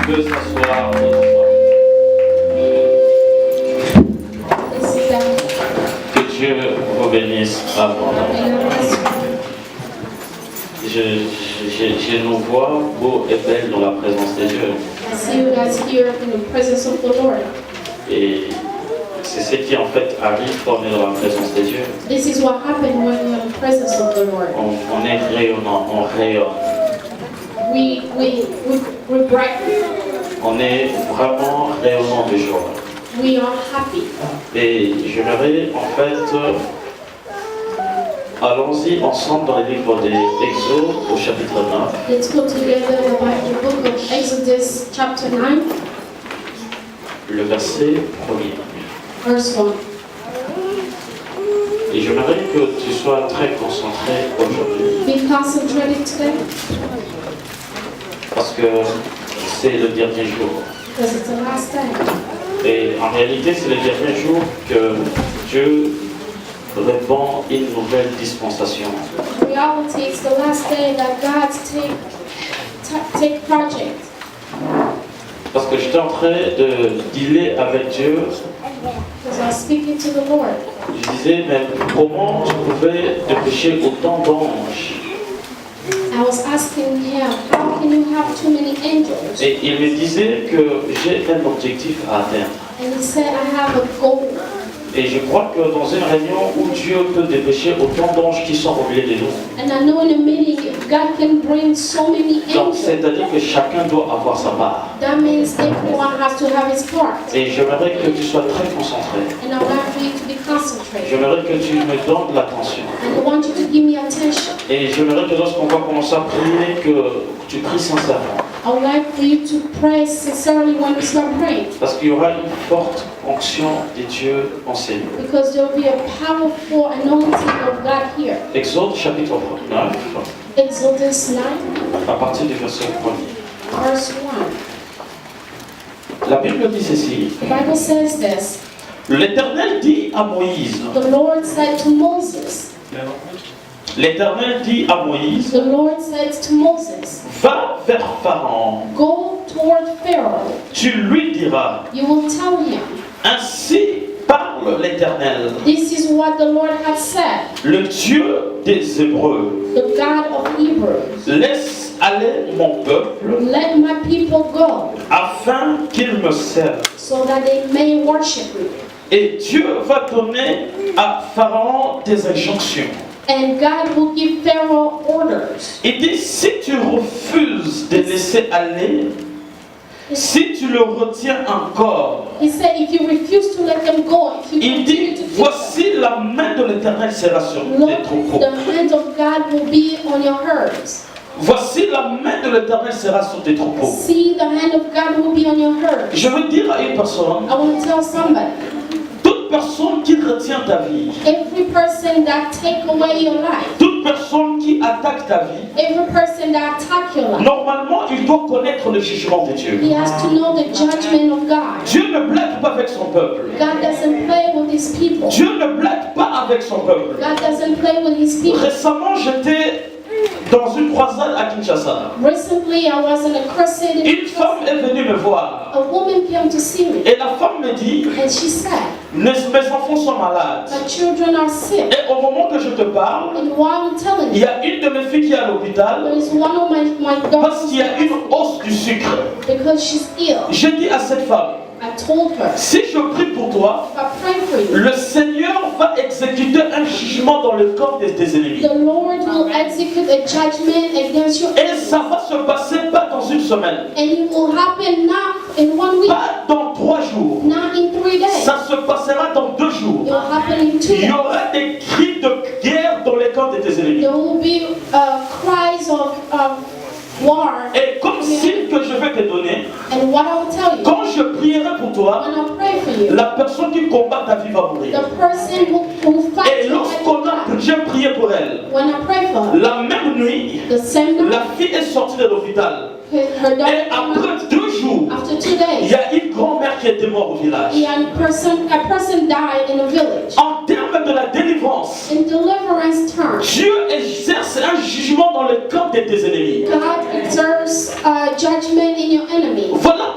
peut s'asseoir. Que Dieu vous bénisse abondamment. Je nous vois beaux et belles dans la présence de Dieu. I see you guys here in the presence of the Lord. Et c'est ce qui en fait arrive quand on est dans la présence de Dieu. This is what happened when we're in the presence of the Lord. On est rayonnant, on rayonne. We're bright. On est vraiment rayonnant de joie. We are happy. Et j'aimerais en fait, allons-y ensemble dans le livre des Exode au chapitre 9. Let's go together about the book of Exodus chapter 9, Le verset 1er. verse 1. Et j'aimerais que tu sois très concentré aujourd'hui Be concentrated today parce que c'est le dernier jour. because it's the last day. Et en réalité, c'est le dernier jour que Dieu répand une nouvelle dispensation. In reality, it's the last day that God take project. Parce que j'étais en train de dealer avec Dieu. Because I was speaking to the Lord. Je disais, mais comment tu pouvais dépêcher autant d'anges? I was asking him, how can you have too many angels? Et il me disait que j'ai un objectif à atteindre. And he said, I have a goal. Et je crois que dans une réunion où Dieu peut dépêcher autant d'anges qui sont au milieu de nous, And I know in a meeting, if God can bring so many donc angels, c'est-à-dire que chacun doit avoir sa part. that means everyone has to have his part. Et j'aimerais que tu sois très concentré. And I want for you to be concentrated. J'aimerais que tu me donnes l'attention. And I want you to give me attention. Et j'aimerais que lorsqu'on va commencer à prier, que tu pries sincèrement. I would like for you to pray sincerely when we start praying. Parce qu'il y aura une forte onction de Dieu en ces lieux. Because there will be a powerful anointing of God here. Exode chapitre 9, Exodus 9, à partir du verset 1er. verse 1. La Bible dit ceci. The Bible says this. L'Éternel dit à Moïse. The Lord said to Moses. L'Éternel dit à Moïse. The Lord said to Moses. Va vers Pharaon. Go toward Pharaoh. Tu lui diras. You will tell him. Ainsi parle l'Éternel, This is what the Lord has said. le Dieu des Hébreux. The God of Hebrews. Laisse aller mon peuple Let my people go afin qu'ils me servent. so that they may worship me. Et Dieu va donner à Pharaon des injonctions. And God will give Pharaoh orders. Il dit, si tu refuses de laisser aller, si tu le retiens encore, He said, if you refuse to let them go, if you il continue dit, to do voici la main de l'Éternel sera sur tes look, troupeaux. the hand of God will be on your herds. Voici la main de l'Éternel sera sur tes troupeaux. See, the hand of God will be on your herds. Je veux dire à une personne, I want to tell somebody, toute personne qui retient ta vie, every person that take away your life, toute personne qui attaque ta vie, every person that attack your life, normalement il doit connaître le jugement de Dieu. he has to know the judgment of God. Dieu ne blague pas avec son peuple. God doesn't play with his people. Dieu ne blague pas avec son peuple. God doesn't play with his people. Récemment, j'étais dans une croisade à Kinshasa. Recently, I was in a crusade in Une femme est venue me voir. a woman came to see me, Et la femme me dit, and she said, mes enfants sont malades. my children are sick. Et au moment que je te parle, And while I'm telling il y you, a une de mes filles qui est à l'hôpital there is one of my parce daughters qu'il y a une hausse du sucre. because she's ill. J'ai dit à cette femme, I told her, si je prie pour toi, if I pray for you, le Seigneur va exécuter un jugement dans le corps des ennemis. the Lord will execute a judgment against you. Et ça va se passer pas dans une semaine, And it will happen not in 1 week, pas dans 3 jours. not in 3 days. Ça se passera dans 2 jours. It will happen in 2 Il y days. aura des cris de guerre dans les corps de tes ennemis. There will be cries of war. Et comme signe que je vais te donner, And what I will tell you, quand je prierai pour toi, when I pray for you, la personne qui combat ta vie va mourir. the person who fights Et you, lorsqu'on a déjà prié pour elle, when I pray for her, la même nuit, the same night, la fille est sortie de l'hôpital. her daughter Et came out. après 2 jours, After 2 il days, y a une grand-mère qui était morte au village. a person died in a village. En termes de la délivrance, In deliverance terms, Dieu exerce un jugement dans le camp de tes ennemis. God exerts judgment in your enemy. Voilà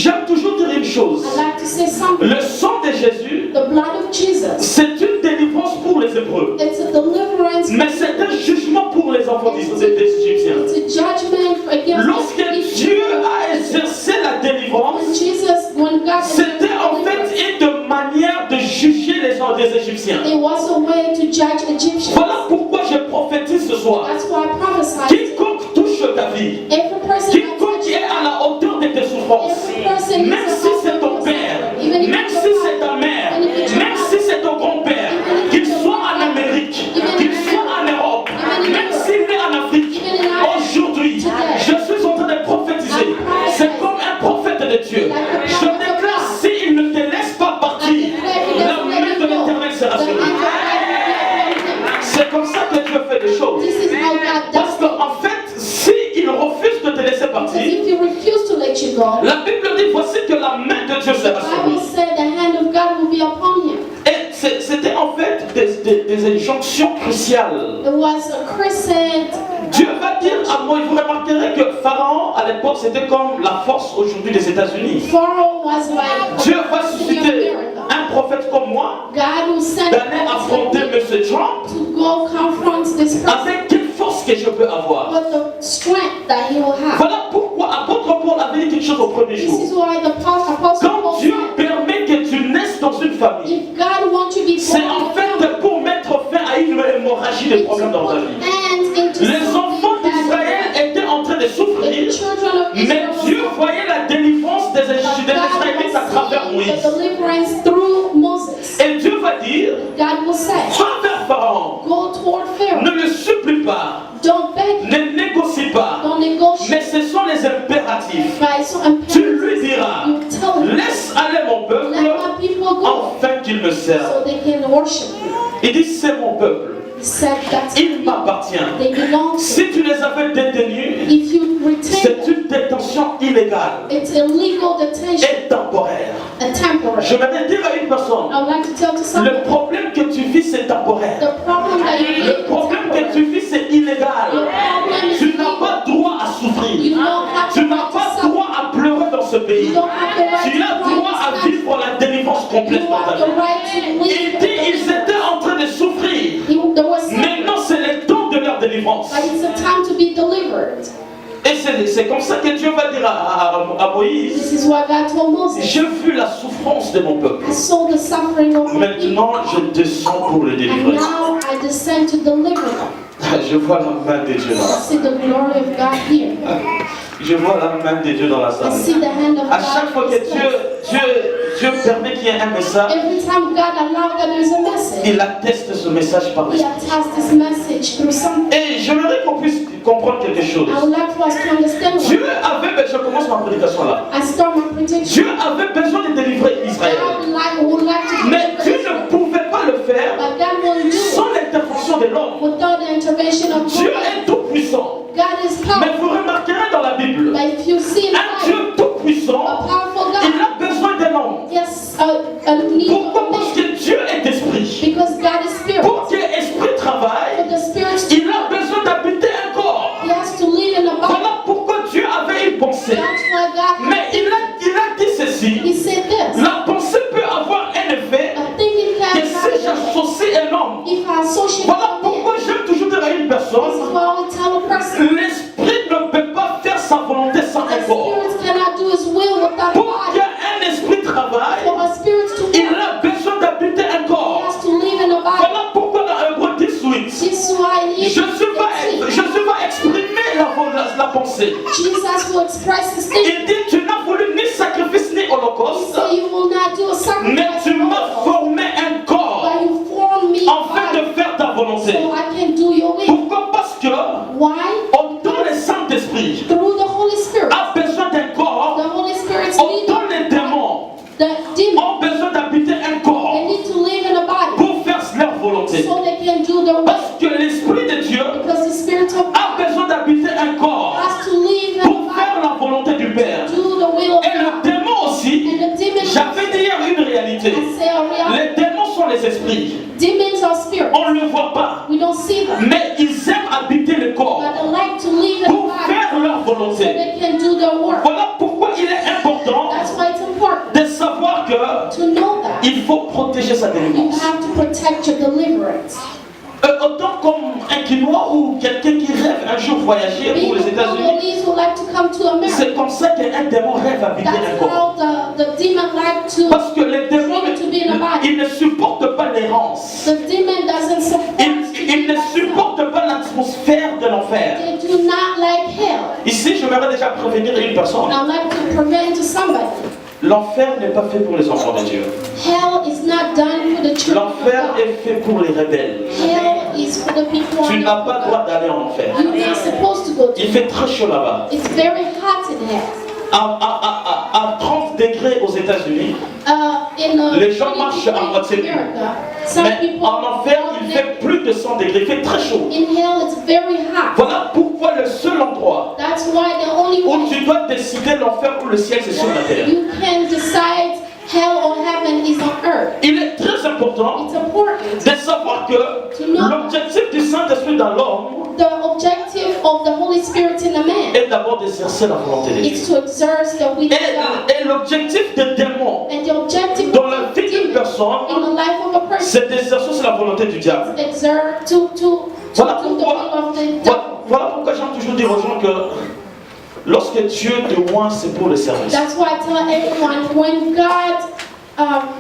J'aime toujours dire une chose. I like to say something. Le sang de Jésus, The blood of Jesus, c'est une délivrance pour les Hébreux. it's a deliverance, Mais c'est un jugement pour les enfants des Égyptiens. it's a judgment against Lorsque the Dieu Egyptians. a exercé la délivrance, When God c'était en fait une manière de juger les gens des Égyptiens. it was a way to judge Egyptians. Voilà pourquoi je prophétise ce soir. That's why I prophesied. Quiconque touche ta vie, Every person quiconque est à la hauteur de tes souffrances, même si c'est ton père, même si c'est ta mère, même si c'est ton grand-père, qu'il soit en Amérique, qu'il soit en Europe, même s'il est en Afrique, aujourd'hui, je suis en train de prophétiser. C'est comme un prophète de Dieu. Je déclare, s'il ne te laisse pas partir, la main de l'Éternel sera sur lui. C'est comme ça que Dieu fait les choses. This is how God Parce does it. qu'en fait, s'il refuse de te laisser Because partir, if you refuse to let you go, la Bible dit, voici que la main de Dieu the sera sur lui. Bible said the hand of God will be upon him. Et c'était en fait des injonctions cruciales. It was a crescent. Dieu va dire à Moïse, vous remarquerez que Pharaon à l'époque c'était comme la force aujourd'hui des États-Unis. Pharaoh was like Dieu va susciter un prophète comme moi God will send d'aller affronter M. Trump to go confront this person avec quelle force que je peux avoir. with the strength that he will have. Voilà pourquoi apôtre Paul avait dit quelque chose au premier This jour. is why the apostle Quand Paul Dieu said, permet que tu naisses dans une famille, if God wants you to be c'est born en in a family, fait pour mettre fin à une hémorragie de it's to problèmes dans ta vie. put hands into Les enfants something that d'Israël étaient en train de the souffrir, children of mais Israel Dieu voyait la délivrance des Israélites à travers the Moïse. deliverance through Moses. Et Dieu va dire, God will say, va vers Pharaon, go toward Pharaoh. ne le supplie pas, Don't beg him. ne négocie pas, Don't negotiate. mais ce sont les impératifs. Right? So Tu lui diras, you tell him, laisse aller mon let peuple, my people go afin qu'il me serve. so they can worship you. Il dit, c'est mon peuple, He said that's il m'appartient. they belong to. Si tu les avais détenus, If you retain c'est them, une détention illégale it's illegal detention et temporaire. and temporary. Je vais dire à une personne, I would like to tell to someone, le problème que tu vis c'est temporaire. the problem that you Le problème que tu vis c'est illégal. Tu n'as pas droit à souffrir. you don't have Tu the n'as right to pas suffer. droit à pleurer dans ce pays. You don't have the right Tu to as cry droit à in this vivre la délivrance country. complète You dans ta have the vie. right to Il live. dit ils étaient en train de souffrir. There was suffering, Maintenant c'est le temps de leur délivrance. but it's a time to be delivered. Et c'est comme ça que Dieu va dire à Moïse, This is what God told Moses. j'ai vu la souffrance de mon peuple. I saw the suffering of my people, Maintenant je descends pour le and délivrer. now I descend to deliver them. Je vois la main de Dieu I là. see the glory of God here. Je vois la main de Dieu dans la I salle. see the hand of À chaque fois God. que in this place. Dieu permet qu'il y ait un message, Every time God allows that there's a message, il atteste ce message par He l'esprit. attests this message through something. Et j'aimerais qu'on puisse comprendre quelque chose. I would like for us to understand Dieu what avait, je commence ma prédication là. I start my prediction. Dieu avait besoin de délivrer Israël. God would like to Mais Dieu deliver, ne pouvait pas le faire but God won't do it sans l'intervention de l'homme. without the intervention of Dieu God. est tout puissant. God is Mais powerful. vous remarquerez dans la Bible, But if you see in un the Dieu Bible, tout puissant, a powerful il God, a besoin d'un homme. yes, a need of Pourquoi? a Parce man. que Dieu est esprit. Because God is spirit. Pour que l'esprit travaille, For the spirit to il a besoin d'habiter un corps. He has to live in a body. Voilà pourquoi Dieu avait une pensée. That's why God, Mais il a dit ceci. He said this. La pensée peut avoir un effet I think it que can si happen j'associe un homme. if I associate Voilà with pourquoi Him. j'aime toujours dire à une This is personne, why I would tell a person, l'esprit ne peut pas faire sa volonté sans the un corps. spirit cannot do His will without a Pour body. qu'un esprit travaille, For a spirit to il work, a besoin d'habiter un He corps. has to live in a body. Voilà pourquoi dans Hébreux 18, This is why in je Hebrews suis pas exprimer la pensée. Jesus will express His thing. Il dit, tu n'as voulu ni sacrifice ni He holocauste, said, you will not do a mais sacrifice, tu m'as formé un corps but you form me afin body de faire ta volonté. so I can do your will. Pourquoi? Parce que Why? autant le Saint-Esprit Through the Holy Spirit. a besoin d'un The corps, Holy Spirit's autant leading. les démons The demons, ont besoin d'habiter un they corps need to live in a body pour faire leur volonté. so they can do their will. Parce que l'Esprit de Dieu Because the Spirit of a God besoin d'habiter un corps has to live in pour a faire body, la volonté du Père. do the will of Et le God. démon aussi, And the demons, j'avais dit hier une réalité. I say a reality. Les démons sont les esprits. Demons are spirits. On ne le voit pas. We don't see them. Mais ils aiment habiter le corps But they like to live in a pour body faire leur so volonté. they can do their work. Voilà pourquoi il est important That's to know that il faut protéger sa you délivrance. have to protect your deliverance. Autant comme un Quinois ou quelqu'un qui rêve un jour voyager pour les Being a États-Unis, Congolese who like to come to America. c'est comme ça qu'un démon rêve habiter un That's corps. how the demon like to Parce que les démons, to be in a body. ils ne supportent pas l'errance. The demon doesn't support Ils ne supportent pas l'atmosphère de l'enfer. They do not like hell. Ici, je voudrais déjà prévenir une personne. I like to prevent to somebody. L'enfer n'est pas fait pour les enfants de Dieu. Hell is not done for the children of L'enfer God. est fait pour les rebelles. Hell is for the people Tu on n'as pas le droit God. d'aller en enfer. You're not supposed to go to Il fait très chaud là-bas. It's very hot in hell. À 30 degrés aux États-Unis, Les gens marchent à moitié nus. mais en enfer, il fait plus de 100 degrés. Il fait très chaud. In hell, it's very hot. Voilà pourquoi le seul endroit That's why the only où way tu dois décider l'enfer ou le ciel, c'est sur la terre. you can decide hell or heaven is on earth. Il est très important It's important. de savoir que l'objectif du Saint-Esprit dans l'homme The objective of the Holy Spirit in a man est d'abord d'exercer la volonté de Dieu. is to exert the will of God. Et l'objectif des démons And the objective dans la vie d'une in personne, the life of a person c'est d'exercer la volonté du diable. is exert to Voilà do the will pourquoi, of the devil. voilà pourquoi j'aime toujours dire aux gens que lorsque Dieu te oint, c'est pour le service. That's why I tell everyone when God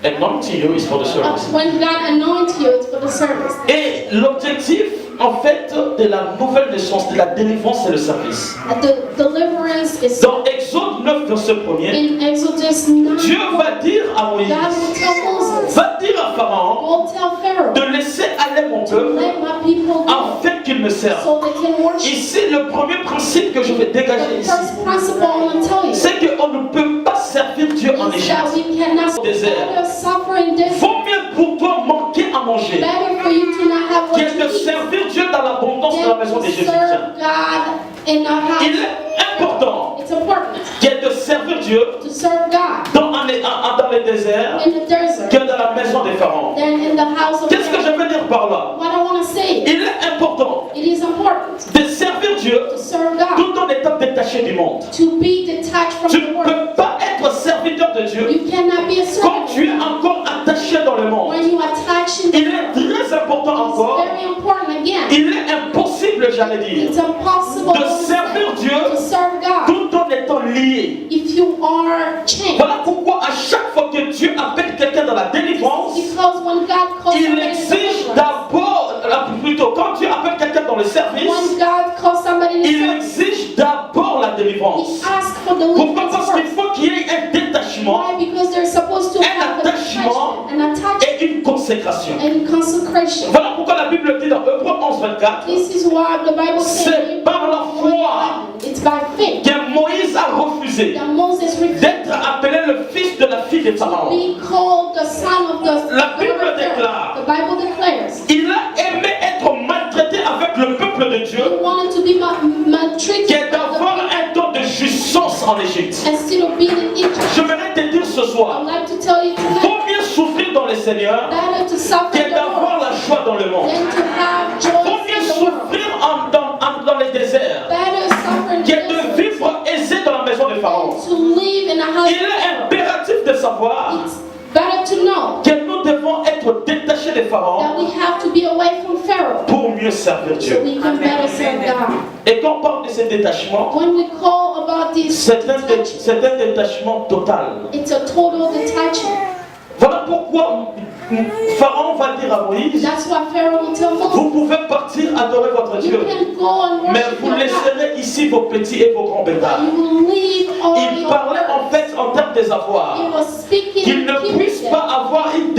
Anoint you is for the service. when God anoints you, it's for the service. Et l'objectif, en fait, de la nouvelle naissance, de la délivrance, c'est le service. The deliverance is Dans Exode 9, verset 1er, in Exodus 9. Dieu va dire à Moïse, God will tell Moses, va dire à Pharaon go tell Pharaoh, de laisser aller mon peuple let my people go afin qu'il me serve. so they can worship. Ici, le premier principe que je vais dégager The ici, first principle I want to tell you c'est qu'on ne peut pas servir Dieu en is that Égypte. we cannot better suffer in this. Vaut mieux pour toi manquer à manger Better for you to not have what que de you eat servir Dieu dans l'abondance de la maison than des to Jésus. serve God in a Il house. est important It's important que de servir Dieu to serve God dans les déserts in the desert que dans la maison des pharaons. than in the house of Qu'est-ce que je God. veux dire par là? What I want to say, Il est important it is important de servir Dieu to serve God, tout en étant détaché du monde. to be detached from Tu the ne world. peux pas être serviteur de Dieu You cannot be a quand servant tu es encore attaché dans le monde. when you attach in the Il est très important It's encore, very important again. il est impossible, j'allais dire, It's impossible de servir to Dieu serve God tout en étant lié. if you are chained. Voilà pourquoi à chaque fois que Dieu appelle quelqu'un dans la délivrance, Because when God calls il somebody in exige deliverance, d'abord, plutôt quand Dieu appelle quelqu'un dans le service, when God calls somebody in il service, exige d'abord la He délivrance. asks for Pourquoi? deliverance Parce qu'il first. faut qu'il y ait un détachement Why? Because they're supposed to Un have an attachement attachment, an attachment et une consécration. and consecration. Voilà pourquoi la Bible dit dans Hébreux 11, 24, This is why the Bible says c'est par la foi it's by faith que Moïse a refusé that Moses refused d'être appelé le fils de la fille de to Pharaon. be called the son of the La Bible Pharaoh. déclare, The Bible declares il a aimé être maltraité avec le peuple de he Dieu wanted to be maltreated que d'avoir un temps de jouissance en Égypte. instead of being in Egypt. Je voudrais te dire ce I'd soir, like to tell you tonight, vaut mieux souffrir dans le Seigneur better to suffer que in the d'avoir Lord la joie dans le monde. than to have joy Vaut mieux in the world. souffrir dans les déserts Better suffer in the que de desert vivre aisé dans la maison de Pharaon. than to live in a house. Il est impératif de savoir It's better to know que nous devons être détachés des that pharaons we have to be away from Pharaoh pour mieux servir so Dieu. we can better serve God. Et quand on parle de ce détachement, When we call about this c'est un detachment, détachement total. it's a total detachment. Voilà pourquoi Pharaon va dire à Moïse, That's why Pharaoh will tell vous Moses, pouvez partir adorer votre you Dieu, can go and mais worship vous your God. laisserez ici vos petits et vos grands bétails. You will leave all Il your parlait en works. fait en termes des avoirs, He was speaking qu'ils ne in puissent Hebrew, pas avoir une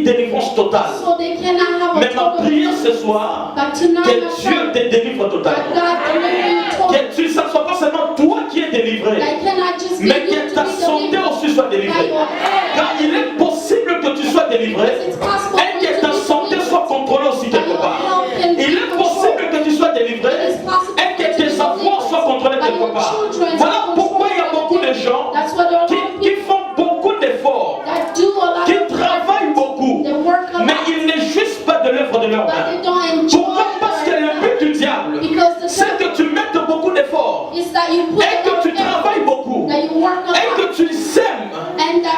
délivrance totale. so they cannot have a Mais ma total prière ce deliverance. soir, But tonight, que my Dieu friend, te délivre that totalement. God deliver you totally. Que ça ne soit pas seulement toi qui es délivré, That cannot just be mais you que to ta be santé delivered aussi soit by délivrée. your health. Car il est possible que tu sois délivré It's possible et for you que to ta be santé delivered. soit contrôlée aussi quelque part. Il est possible que tu sois délivré et que tes enfants soient contrôlés quelque part. Voilà pourquoi il y a beaucoup de gens That's why there are a lot of qui people font beaucoup d'efforts, that do a lot qui of travaillent beaucoup, they work a mais lot, ils ne jouissent pas de l'œuvre de leurs but mains. they don't enjoy Pourquoi? Parce que le but du diable, because the c'est que tu mettes beaucoup d'efforts is that you put et que tu effort, travailles beaucoup that you work a et lot, que tu sèmes and that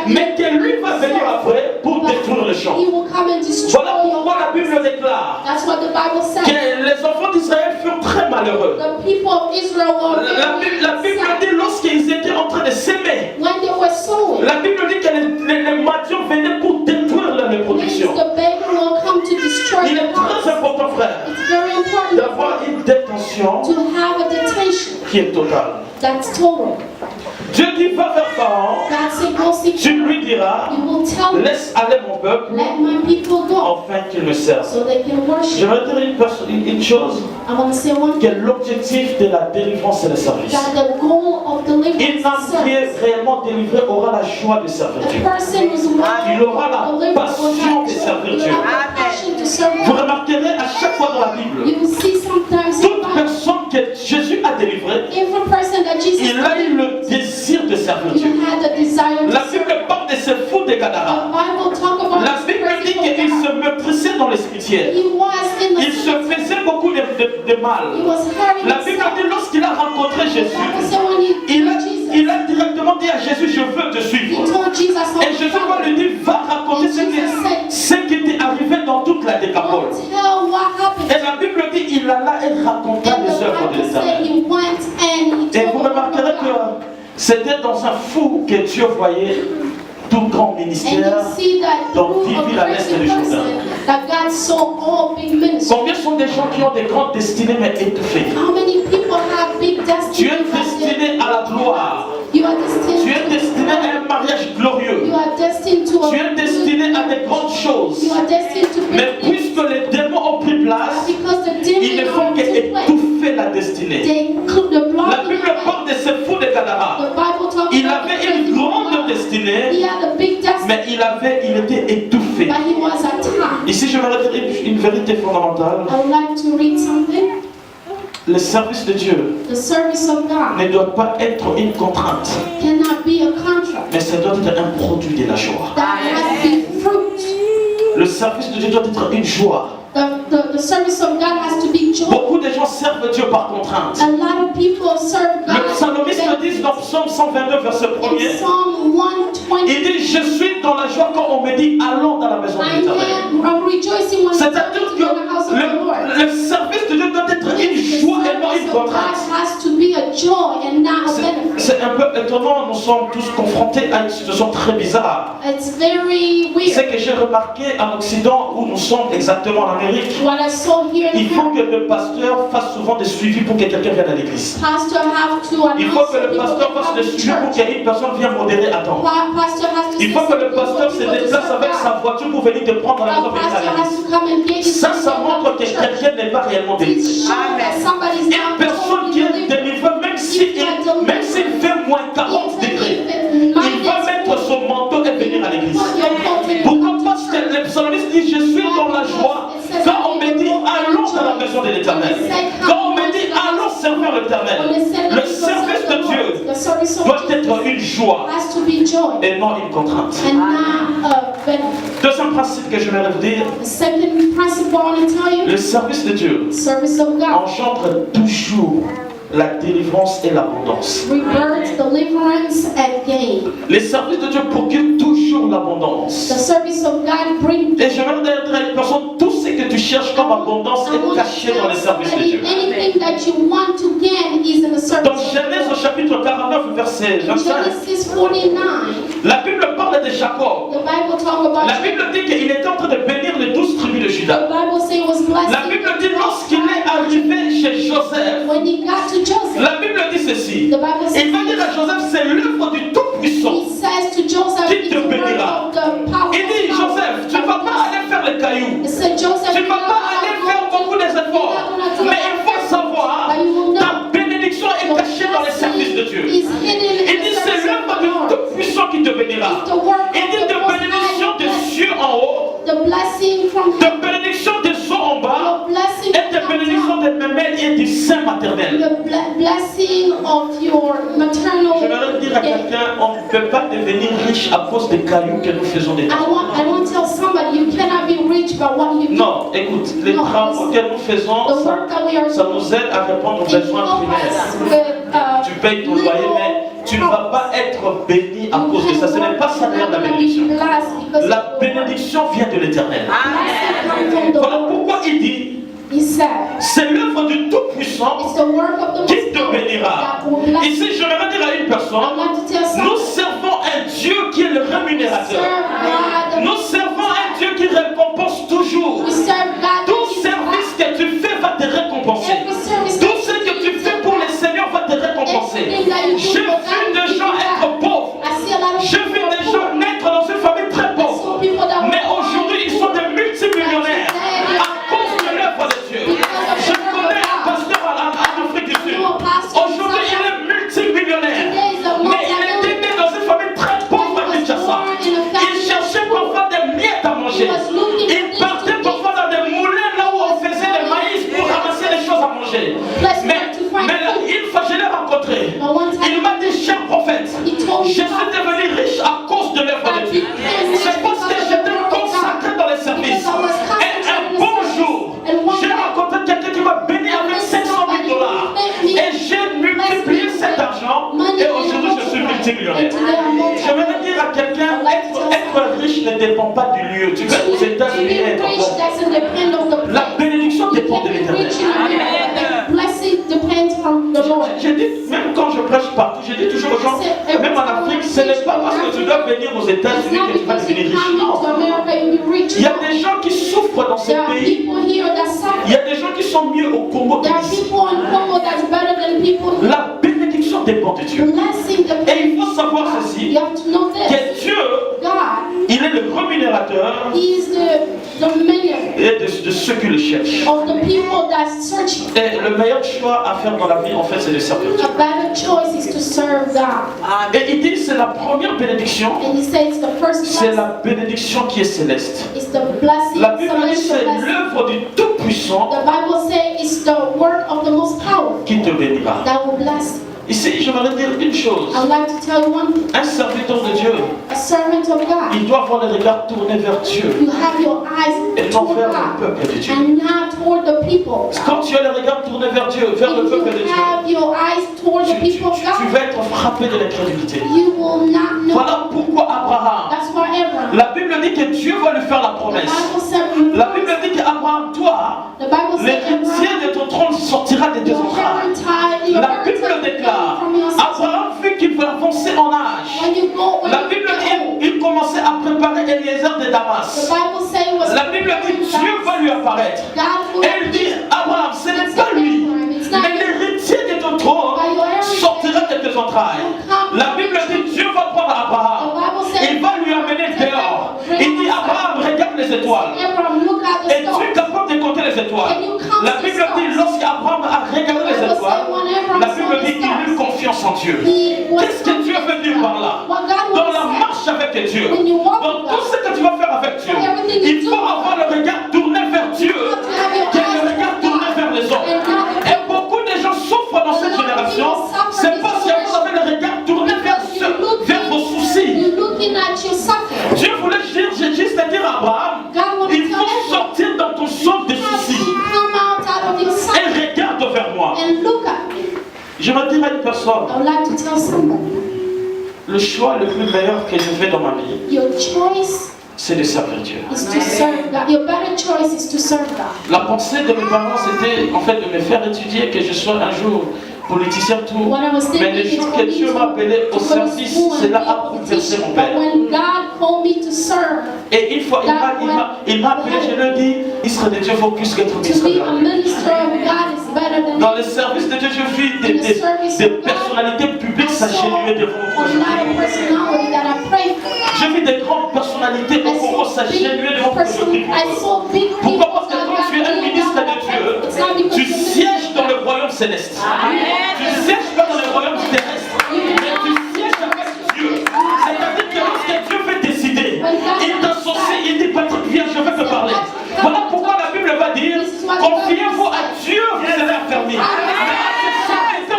champs. He will come and destroy Voilà your pourquoi la house. Bible déclare That's what the Bible que says. les enfants d'Israël furent très malheureux. The people of Israel were La Bible sad. dit lorsqu'ils étaient en train de s'aimer, When they were sowing, la Bible dit que les Madians venaient pour détruire leur means reproduction. the beggar will come to destroy Il est the très house. important, frère, It's very important d'avoir une détention to have a detention qui est totale. that's total. Dieu dit va vers Pharaon, God said, go seek tu him. lui diras, You will tell him, laisse aller mon peuple let my people go afin qu'il me serve. so they can worship. J'aimerais dire une chose, I want to say one que thing. l'objectif de la délivrance c'est le service. That the goal of Une deliverance âme is qui est service. réellement délivrée aura la joie de servir A Dieu. person who's Il aura la delivered passion will de servir Dieu. have the passion to serve Vous God. remarquerez à chaque fois dans la Bible, You will see sometimes in toute the Bible, personne que Jésus a délivrée, every person that Jesus il a eu le désir de servir Dieu. you had the desire to La serve. Bible parle de ce fou de The Gadara. Bible talk about La this Bible dit person qu'il who se meurtrissait dans les cimetières. he was in the Il se faisait beaucoup de he mal. was hurting La Bible himself. dit lorsqu'il a rencontré The Jésus, Bible said when he met Jesus, il a directement dit à Jésus, je veux te he suivre. told Jesus, Et Jésus va lui dire, va raconter ce qui t'est arrivé dans toute la décapole. don't tell what happened. Et la Bible dit, il alla et raconta And les the œuvres de Bible said l'Éternel. he went and he Et vous told remarquerez God. que c'était dans un fou que Dieu voyait tout grand And ministère. you see that Donc, through a divise la crazy liste du person Jourdain. that God saw all big ministry. Combien sont des gens qui ont des grandes destinées mais étouffées? How many people have big Tu destiny? es destiné à la gloire. You are Tu destined. es destiné à un mariage glorieux. You are destined to. Tu es destiné à des grandes choses. You are destined to. Mais puisque les démons ont pris place, Because the ils ne demons font are to play. qu'étouffer la destinée. They could the block. La Bible parle de ce fou de Gadara. The Bible talks Il about avait the une crazy grande man. He destinée, had a big destiny, mais il était étouffé. but he was attacked. Ici, je vais dire une vérité fondamentale. I would like to read something. Le service de Dieu The service of God ne doit pas être une contrainte, cannot be a contract. mais ça doit être un produit de la joie. That must be fruit. Le service de Dieu doit être une joie. The service of God has to be joy. Beaucoup de gens servent Dieu par contrainte. A lot of people serve God. Le psalmiste dit dans Psaume 122, verset In 1er, Psalm 120, il dit, je suis dans la joie quand on me dit, allons dans la maison de l'Éternel. I'm rejoicing when I C'est-à-dire come to the house of the Lord. que le service de Dieu doit être une joie et non une The service of God contrainte. has to be a joy and not a benefit. C'est un peu étonnant, nous sommes tous confrontés à une situation très bizarre. It's very C'est weird. que j'ai remarqué en Occident, où nous sommes exactement en Amérique, What I saw here in il faut que America, le pasteur fasse souvent des suivis pour que quelqu'un vienne à l'église. pastor have to Il faut announce que le people pasteur that fasse come des to suivis pour church. qu'une personne vienne modérer à temps. Pastor has to Il faut que le pasteur se people to déplace serve avec God. sa voiture pour venir te prendre à la maison The pour venir à pastor has l'église. to come and get you Ça to montre que church. quelqu'un n'est pas réellement délivré. It shows that somebody's Une not personne qui totally est delivered. délivrée, même s'il fait moins 40 degrés, il va mettre son manteau et venir à l'église. Pourquoi? Parce que le psalmiste dit, je suis dans la joie quand on me dit, allons dans la maison de l'Éternel. Quand on me dit, allons servir l'Éternel. Le service de Dieu doit être une joie has to be joy et non une contrainte. and not a benefit. Deuxième principe que je vais vous dire, The second principle I want to tell you, le service de Dieu service of God, engendre toujours la délivrance et l'abondance. rebirth, deliverance, and gain. Les services de Dieu procurent toujours The l'abondance. service of God brings. Et j'aimerais dire à une personne, tout ce que tu cherches comme abondance I est want to caché dans tell les services de somebody, Dieu. anything that you want to gain is in the service Dans of Genèse au God. chapitre 49, verset 25, Genesis 49, la Bible parle de Jacob. the Bible talk about. La Bible dit qu'il était en train de bénir les 12 tribus de The Juda. Bible say it was blessed. La Bible dit lorsqu'il est arrivé chez Joseph, When he got to Joseph, la Bible dit ceci. the Bible says Il va dire à Joseph, c'est l'œuvre du Tout-Puissant. he says to Joseph, Qui te it's the word bénira. of the power. Il dit, Joseph, tu ne vas pas aller faire les cailloux. It said, Joseph, Tu ne vas pas aller faire beaucoup d'efforts. Mais il faut savoir, ta bénédiction est cachée dans les services de Dieu. is hidden Il in dit, the c'est service l'œuvre of du God. Tout-Puissant qui te bénira. The work Il dit of de the Most bénédiction des High, cieux en haut, the blessing from de heaven, bénédiction des eaux en bas, the blessing et de from bénédiction God, des mamelles et du sein maternel. the blessing of your maternal. Je vais dire à quelqu'un, on ne peut pas devenir riche à cause des cailloux que nous faisons des I want to tell somebody you cannot be rich by what you do. Non, écoute, les Non, travaux que nous faisons, The work that we are ça doing, nous aide à répondre aux it besoins helps primaires. us with tu payes ton loyer, mais tu ne vas pas être béni à cause de ça. Ce n'est pas ça la bénédiction. La bénédiction vient de l'Éternel. Voilà pourquoi il dit, c'est l'œuvre du Tout-Puissant qui te bénira. Ici, je vais dire à une personne, nous servons un Dieu qui est le rémunérateur. Nous servons un Dieu qui récompense toujours. Tout service que tu fais va te récompenser. Tout ce que tu fais pour le Seigneur va te récompenser. J'ai vu des gens être pauvres. J'ai vu des gens naître dans une famille très pauvre. Mais aujourd'hui, ils sont des multimillionnaires à cause de l'œuvre de Dieu. Je connais un pasteur en Afrique du Sud. Aujourd'hui, il est multimillionnaire. Mais il était né dans une famille très pauvre à Kinshasa. Il cherchait parfois des miettes à manger. Il partait parfois dans des moulins là où on faisait des maïs pour ramasser les choses à manger. Mais là, une fois je l'ai rencontré, il m'a dit, cher prophète, je suis devenu riche à cause de l'œuvre de Dieu. C'est parce que j'étais consacré dans les services. Et un bon jour, j'ai rencontré quelqu'un qui m'a béni avec 500 000 $. Et j'ai multiplié cet argent. Et aujourd'hui, je suis multimillionnaire. Je vais dire à quelqu'un, être riche ne dépend pas du lieu. Tu vas aux États-Unis et être pauvre. La bénédiction dépend de l'Éternel. J'ai dit, même quand je prêche partout, j'ai dit toujours aux gens, même en Afrique, ce n'est pas parce que tu dois venir aux États-Unis que tu vas devenir riche. Non. Il y a des gens qui souffrent dans ces pays. Il y a des gens qui sont mieux au Congo qu'ici. La bénédiction dépend de Dieu. Et il faut savoir ceci, que Dieu, il est le rémunérateur et de ceux qui le cherchent. Et le meilleur choix à faire dans la vie, en fait, c'est de servir Dieu. Et il dit, c'est la première bénédiction. C'est la bénédiction qui est céleste. La Bible dit, c'est l'œuvre du Tout-Puissant qui te bénira. Ici, je voudrais dire une chose. Un serviteur de Dieu, il doit avoir le regard tourné vers Dieu et non vers le peuple de Dieu. Quand tu as le regard tourné vers Dieu, vers le peuple de Dieu, tu vas être frappé de l'incrédulité. Voilà pourquoi Abraham, la Bible dit que Dieu va lui faire la promesse. La Bible dit qu'Abraham, toi, l'héritier de ton trône sortira de tes entrailles. La Bible déclare, Abraham, vu qu'il veut avancer en âge, la Bible dit qu'il commençait à préparer Eliezer de Damas. La Bible dit Dieu va lui apparaître. Et il dit, Abraham, ce n'est pas lui, mais l'héritier de ton trône sortira de tes entrailles. La Bible dit Dieu va prendre Abraham. Il va lui amener dehors. Il dit, Abraham, regarde les étoiles. Es-tu capable de compter les étoiles? La Bible dit, lorsqu'Abraham a regardé les étoiles, la Bible dit qu'il eut confiance en Dieu. Qu'est-ce que Dieu veut dire par là? Dans la marche avec Dieu, dans tout ce que tu vas faire avec Dieu, il faut avoir le regard tourné vers Dieu, que le regard tourné vers les hommes. Et beaucoup de gens souffrent dans cette génération, c'est parce que vous avez le regard tourné vers vos soucis. Dieu voulait juste dire à Abraham, il faut sortir dans ton centre de soucis et regarde vers moi. Je vais dire à une personne, le choix le plus meilleur que je fais dans ma vie, c'est de servir Dieu. La pensée de mes parents, c'était en fait de me faire étudier, que je sois un jour politicien tout. Mais le jour que Dieu m'a appelé au service, cela a bouleversé mon père. Et une fois, il m'a appelé, je lui ai dit, Israël de Dieu vaut plus qu'être ministre de la. Dans le service de Dieu, je vis des personnalités publiques s'agenouiller devant mon projet. Je vis des grandes personnalités au Congo s'agenouiller devant mon projet. Pourquoi? Parce que quand tu es un ministre de Dieu, tu sièges dans le royaume céleste. Tu ne sièges pas dans le royaume terrestre, mais tu sièges avec Dieu. C'est-à-dire que lorsque Dieu veut décider, il t'associe, il dit, Patrick, viens, je vais te parler. Voilà pourquoi la Bible va dire, confiez-vous à Dieu, vous serez affermis.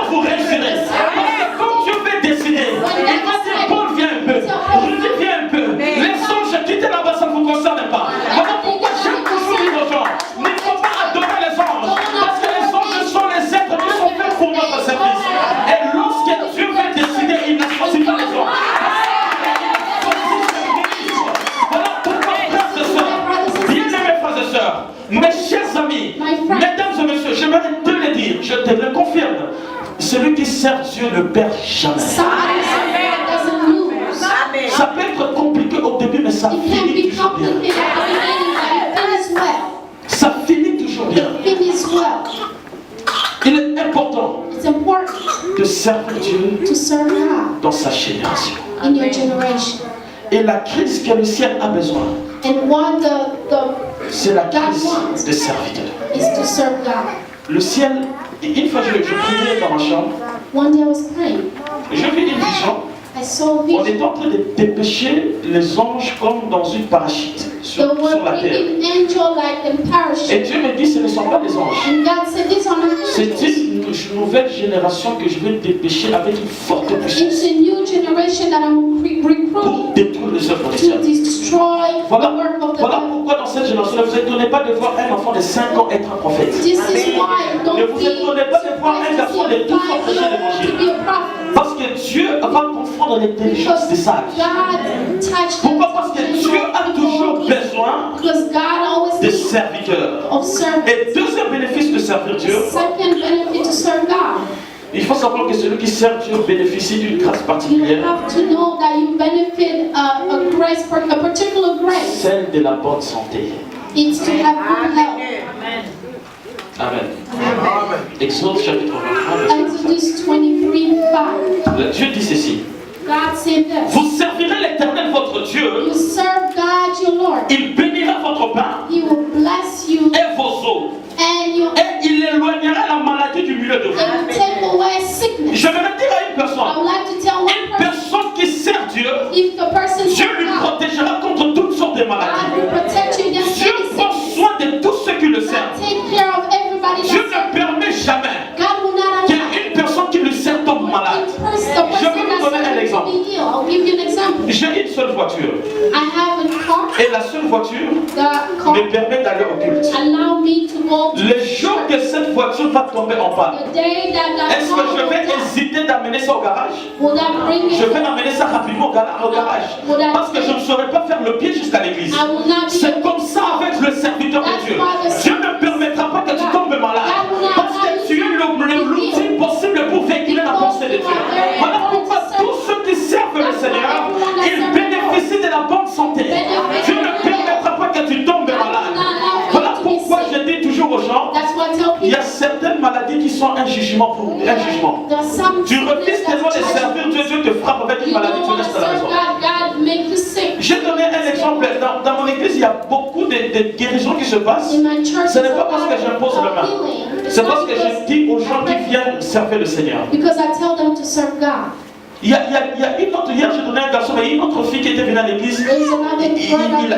Vous réussirez. Parce que quand Dieu veut décider, il va dire, Paul, viens un peu, Rudy, viens un peu. Les anges, quittez là-bas, ça ne vous concerne pas. Voilà pourquoi j'aime toujours dire aux gens, il ne faut pas adorer les anges, parce que les anges sont les êtres qui sont faits pour notre service. ne perd jamais. Sometimes God doesn't lose. Ça peut être compliqué au début, mais ça It can finit be toujours bien. complicated at the beginning, but it finishes well. Ça finit toujours bien. It finishes well. Il est important It's important de servir Dieu to serve God dans sa génération. in your generation. Et la crise que le ciel a besoin, And what c'est la crise des serviteurs. is to serve God. Le ciel, une fois je priais dans ma chambre, One day I was praying. j'ai vu une vision. I saw a On vision. est en train de dépêcher les anges comme dans une parachute sur They were la terre. bringing angel like in Et parachute. Dieu me dit, ce ne sont pas des anges. And God said, these are not C'est angels. une nouvelle génération que je vais dépêcher avec une forte puissance It's a new generation that I'm recruiting pour détruire les œuvres du to ciel. destroy the Voilà, work of the voilà devil. pourquoi dans cette génération, ne vous étonnez pas de voir un enfant de 5 ans être un prophète. This is why Ne don't vous be étonnez pas de voir un surprised to garçon see de a 12 ans prêcher 5-year-old to l'évangile. be a prophet. Parce que Dieu va confondre l'intelligence des Because sages. God touched Pourquoi? Parce que Dieu a toujours besoin Because God always des needs serviteurs. of servants. Et deuxième bénéfice de servir Dieu, Second benefit to serve God. il faut savoir que celui qui sert Dieu bénéficie d'une grâce You particulière, have to know that you benefit a grace, a particular grace. celle de la bonne santé. It's to have good health. Amen. Exode chapitre 23. Exodus 23:5. Dieu dit ceci. God said this. Vous servirez l'Éternel votre Dieu, You serve God your Lord. il bénira votre pain He will bless you et vos eaux, and you et il éloignera la maladie du milieu de vous. and take away sickness. Je vais me dire à une I personne, would like to tell one une person, personne qui sert Dieu, if the person Dieu serves lui God, protégera contre toutes sortes de God maladies. will protect you against Dieu any prend sickness. soin de tous ceux qui le servent. God take care of everybody Dieu that ne permet jamais God will not allow qu'une personne qui le sert tombe malade. the person Je vais vous donner un that exemple. serves to be healed. I'll give you an example. J'ai une seule voiture, I have a car. et la seule voiture The car me permet d'aller au culte. allow me to go to Le jour que cette voiture va tomber en panne, the day that est-ce que je vais car hésiter d'amener ça au garage? will that bring Je it? vais amener ça rapidement au garage. Parce que je ne saurais pas faire le pied jusqu'à l'église. I will not be C'est comme ça avec le serviteur de Dieu. Dieu ne permettra pas que tu tombes malade. Parce que tu es l'outil possible pour véhiculer la pensée de Dieu. Voilà pourquoi tous ceux qui servent le Seigneur, ils bénéficient de la bonne santé. Dieu ne permettra pas que tu tombes malade. Voilà pourquoi je dis toujours aux gens, That's why I tell il y people. a certaines maladies qui sont un jugement pour un jugement. There's some Tu refuses tellement de servir Dieu, Dieu te frappe avec une You maladie, don't tu want to restes à la serve maison. God, God make you sick. J'ai donné un exemple. Dans mon église, il y a beaucoup de guérisons qui se passent. In my church, Ce n'est pas parce que j'impose la main. C'est parce que je dis aux gens qui viennent servir le Seigneur. Because I tell them to serve God. Il y a une autre, hier j'ai donné un garçon, mais une autre fille qui était venue à l'église. There's another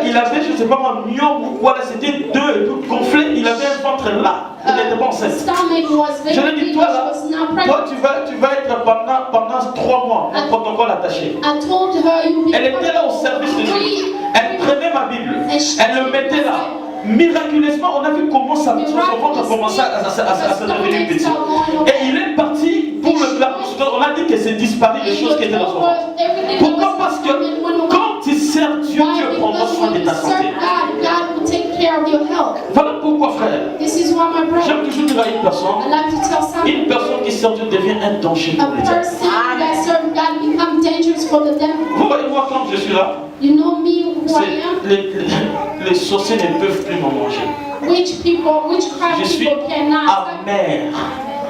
Il avait, je ne sais pas moi, mion ou quoi, là, c'était deux et tout gonflé. Il avait un ventre là. Il n'était pas enceinte. stomach was Je very lui ai dit, big, toi she là, was not toi pregnant. tu vas être pendant 3 mois, un protocole attaché. I told her you be Elle était là au service de Dieu. Elle prenait ma Bible. Elle le mettait là. Miraculeusement, on a vu comment son ventre a commencé à se devenir petit. Et il est parti pour le plat. On a dit que c'est disparu les choses qui étaient dans son ventre. Pourquoi? Parce que quand tu sers Dieu, Dieu prendra soin de ta santé. God will take care of your health. Voilà pourquoi, frère. This is why my brother. J'aime toujours dire à une I personne, like to tell someone. une personne qui sert Dieu devient un danger A pour les diables. person that serves God become dangerous for the devil. Vous voyez-moi quand je suis là, You know me who I am. les sorciers ne peuvent plus m'en manger. Witchcraft Je suis people cannot. amer.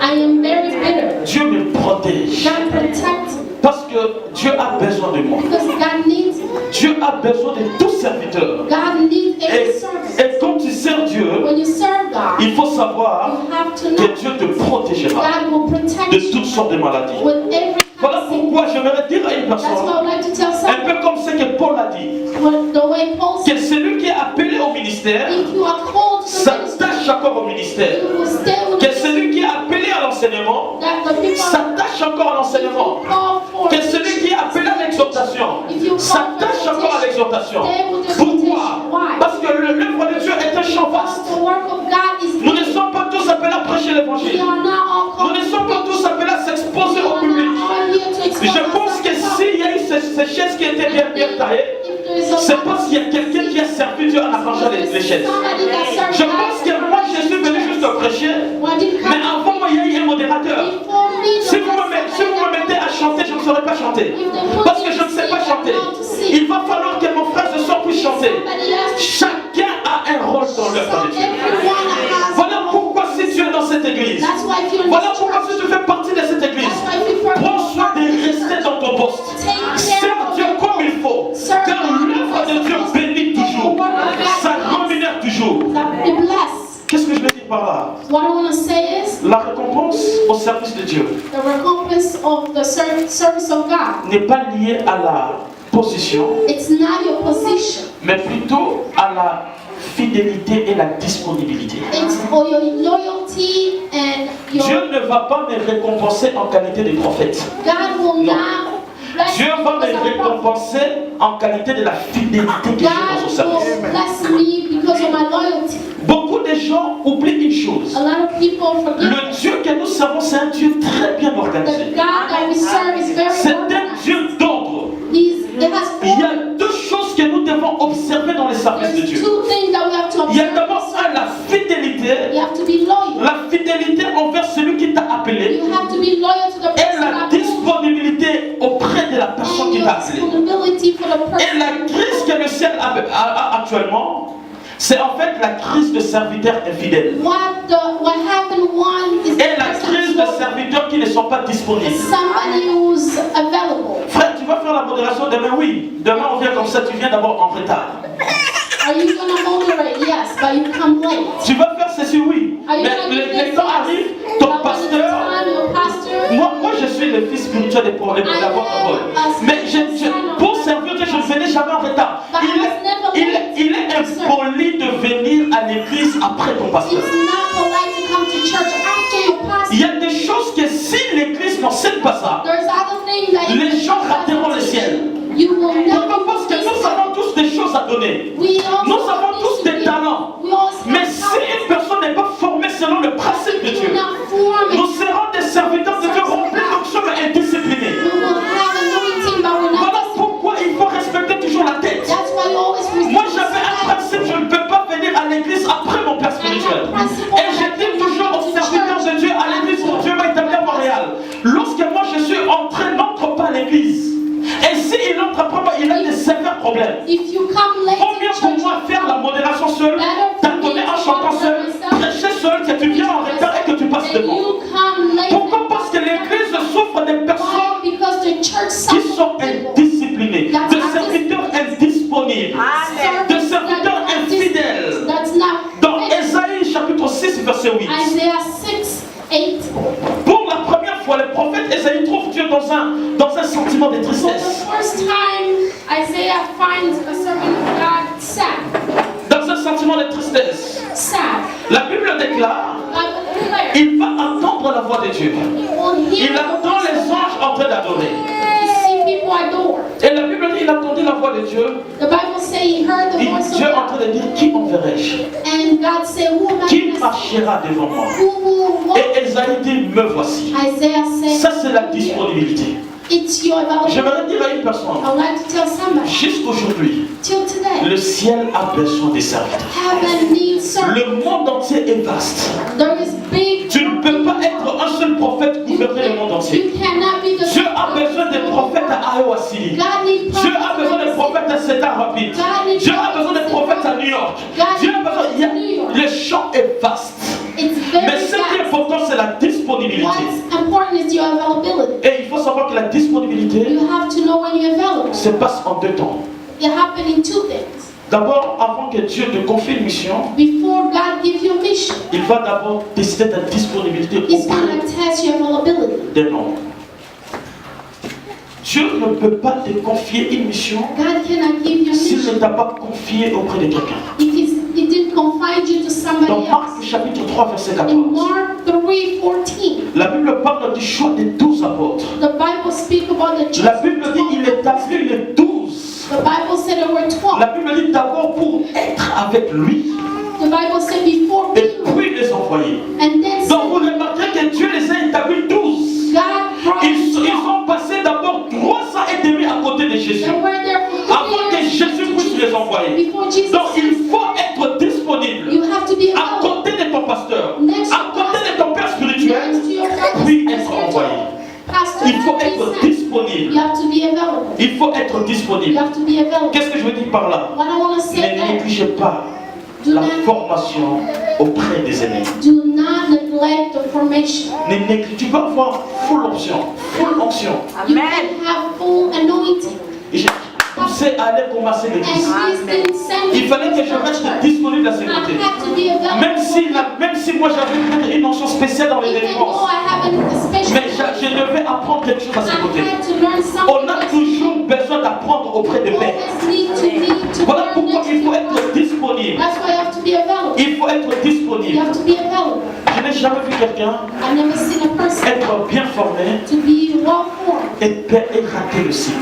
I am very bitter. Dieu me protège. God protects me Parce que Dieu a besoin de moi. because God needs me. Dieu a besoin de tout serviteur. God needs every Et servant. quand tu sers Dieu, When you serve God, il faut savoir you have to que know Dieu te protégera God will protect de you toutes sortes de maladies. with every Voilà kind of sickness. pourquoi j'aimerais dire à une That's why I personne, would like to tell un someone peu comme ce que Paul a dit, the way Paul que said, celui qui est appelé au ministère if you are called to the ministry, s'attache encore au ministère. you will stay with Que celui qui est appelé à l'enseignement that the people s'attache encore à l'enseignement. call for. Que celui qui est appelé à l'exhortation s'attache encore à l'exhortation. Pourquoi? Parce que l'œuvre de Dieu est un champ vaste. The work of God is Nous ne sommes pas tous appelés à prêcher we l'évangile. are not all Nous called ne to sommes pas preach. tous appelés à s'exposer We au are public. not all here to expose Je pense que ourselves. s'il y a eu ces chaises qui étaient bien taillées, If there is a c'est parce qu'il y a quelqu'un qui a servi Dieu en arrangeant les chaises. somebody that serves Je God, pense que moi je suis venu juste prêcher, well, I didn't mais have avant moi il y a eu un modérateur. before me, Si vous me mettez saurais pas chanter. Parce que je ne sais pas chanter. Il va falloir que mon frère ce soir puisse chanter. Chacun a un rôle dans l'œuvre de Dieu. Voilà pourquoi si tu es dans cette église, voilà pourquoi si tu fais partie de cette église, prends soin de rester dans ton poste. Sers Dieu comme il faut. Car l'œuvre de Dieu bénit toujours. Ça rémunère toujours. Qu'est-ce que je veux dire par là? What I want to say is La récompense au service de Dieu the recompense of the service of God. n'est pas liée à la position, It's not your position. mais plutôt à la fidélité et la disponibilité. It's for your loyalty and your. Dieu ne va pas me récompenser en qualité de prophète. God will Non. not bless Dieu you va because me I'm a prophet. récompenser en qualité de la fidélité que j'ai dans son God service. will bless me because of my loyalty. Beaucoup de gens oublient une chose. A lot of people forget Le Dieu que nous servons, c'est un Dieu très bien the organisé. God that we serve is very C'est un organized. Dieu d'ordre. It has Il y a deux choses que nous devons observer dans les services de There's Dieu. two things that we have to Il y a observe. d'abord la fidélité. You have to be loyal. La fidélité envers celui qui t'a appelé. You have to be loyal to the Et person la that called disponibilité auprès de la personne and qui your t'a appelé. disponibility for the person. Et la crise que le ciel a actuellement, c'est en fait la crise de serviteurs infidèles. What happened one is Et la crise de serviteurs qui ne sont pas disponibles. somebody who's available. Frère, tu vas faire la modération demain? Oui. Demain on vient comme ça, tu viens d'abord en retard. Are you gonna moderate? Yes, but you come late. Tu vas faire ceci? Oui. Are you Mais gonna do les this? temps arrivent, ton But when it's pasteur. time, your pastor. Moi je suis le fils spirituel de l'apôtre Paul. Mais pour servir Dieu, je ne venais jamais en retard. Il est impoli de venir à l'église après ton pasteur. It's not polite to come to church after your pastor. Il y a des choses que si l'église n'enseigne pas ça, There's other things that les gens rateront le ciel. you will never Pourquoi? Parce que nous avons tous des choses à donner. Nous avons tous des talents. Mais si une personne n'est pas formée selon le principe de Dieu, nous serons des serviteurs de Dieu remplis d'onction mais indisciplinés. Voilà pourquoi il faut respecter toujours la tête. Moi j'avais un principe, je ne peux pas venir à l'église après mon père spirituel. Et je dis toujours aux serviteurs de Dieu à l'église où Dieu m'a établi à Montréal. Lorsque moi je suis entré, n'entre pas à l'église. Et s'il entre après moi, il a des sévères problèmes. Vaut mieux pour moi faire la modération seule, t'attendre en chantant seul, prêcher seul, que tu viens en retard et que tu passes devant. Pourquoi? Parce que l'église souffre des personnes qui sont indisciplinées, de serviteurs indisponibles, de serviteurs infidèles. Dans Ésaïe chapitre 6 verset 8. Isaiah 6, 8. Pour la première fois, le prophète Ésaïe trouve Dieu dans un sentiment de For the tristesse. first time, Isaiah finds a servant of God sad. Dans un sentiment de tristesse. Sad. La Bible déclare, God declared, il va entendre la voix de Dieu. Il attend les anges en train d'adorer. You see people adore. Et la Bible dit, il attendit la voix de Dieu. The Bible says he heard the Et voice of Dieu est en train God. de dire, qui enverrai-je? And God said, who am I Qui going to send? marchera devant moi? Who will walk? Et Ésaïe dit, me voici. Isaiah said, Ça c'est la disponibilité. it's your availability. J'aimerais dire à une personne, I would like to tell somebody, jusqu'aujourd'hui, till today, le ciel a besoin des serviteurs. heaven needs servants. Le monde entier est vaste. There is big. Tu ne peux pas être un seul prophète gouverner le monde entier. You cannot be the Dieu a besoin des prophètes à Iowa City. God needs Dieu a besoin des prophètes à Cedar Rapids. Dieu a besoin des prophètes à New York. Dieu a besoin. Le champ est vaste. It's very Mais ce qui est fast. important, c'est la disponibilité. What's important is your availability. Et il faut savoir que la disponibilité You have to know when you're available. se passe en deux temps. It happens in two things. D'abord, avant que Dieu te confie une mission, Before God gives you a mission, il va d'abord tester ta disponibilité He's going auprès to test your availability. des noms. Dieu ne peut pas te confier une mission God cannot give you a s'il ne mission t'a pas confié auprès de quelqu'un. if He didn't confide you to somebody Dans Marc else. chapitre 3 verset In 14, Mark 3:14, la Bible parle du choix des 12 apôtres. the Bible speaks about the La choice. Bible dit il établit les 12. The Bible said there were 12. La Bible dit d'abord pour être avec lui The Bible said before et being, puis les envoyer. and then Donc vous remarquerez que Dieu les a établis 12. God brought Ils them ont passé d'abord 3 ans et demi à côté de Jésus. They were there for Avant que 3 Jésus years puisse les envoyer. before Jesus. Donc il faut être disponible You have to be à available. côté de ton pasteur, à côté de ton père spirituel, Next to your puis être envoyé. pastor. Il faut être disponible disponible. You have to be available. Il faut être You disponible. have to be available. Qu'est-ce que je veux dire par là? What I want to say Ne there, négligez pas la formation auprès des aînés. do not neglect the formation. Tu peux avoir full option, full onction. You can have full anointing. Et j'ai poussé à aller commencer And l'église. He's been sending Il fallait que je reste disponible à ses I côtés. have to be available. Même si moi j'avais peut-être une onction spéciale dans les Even though défenses. I haven't a special Mais je devais apprendre quelque chose à ses côtés. I had to learn something. On a toujours besoin d'apprendre auprès de pères. Always need to Voilà learn pourquoi next il faut to être God. disponible. That's why you have to be available. Il faut être You disponible. have to be available. Je n'ai jamais vu quelqu'un I've never seen a person être bien formé to be well formed et rater le cycle.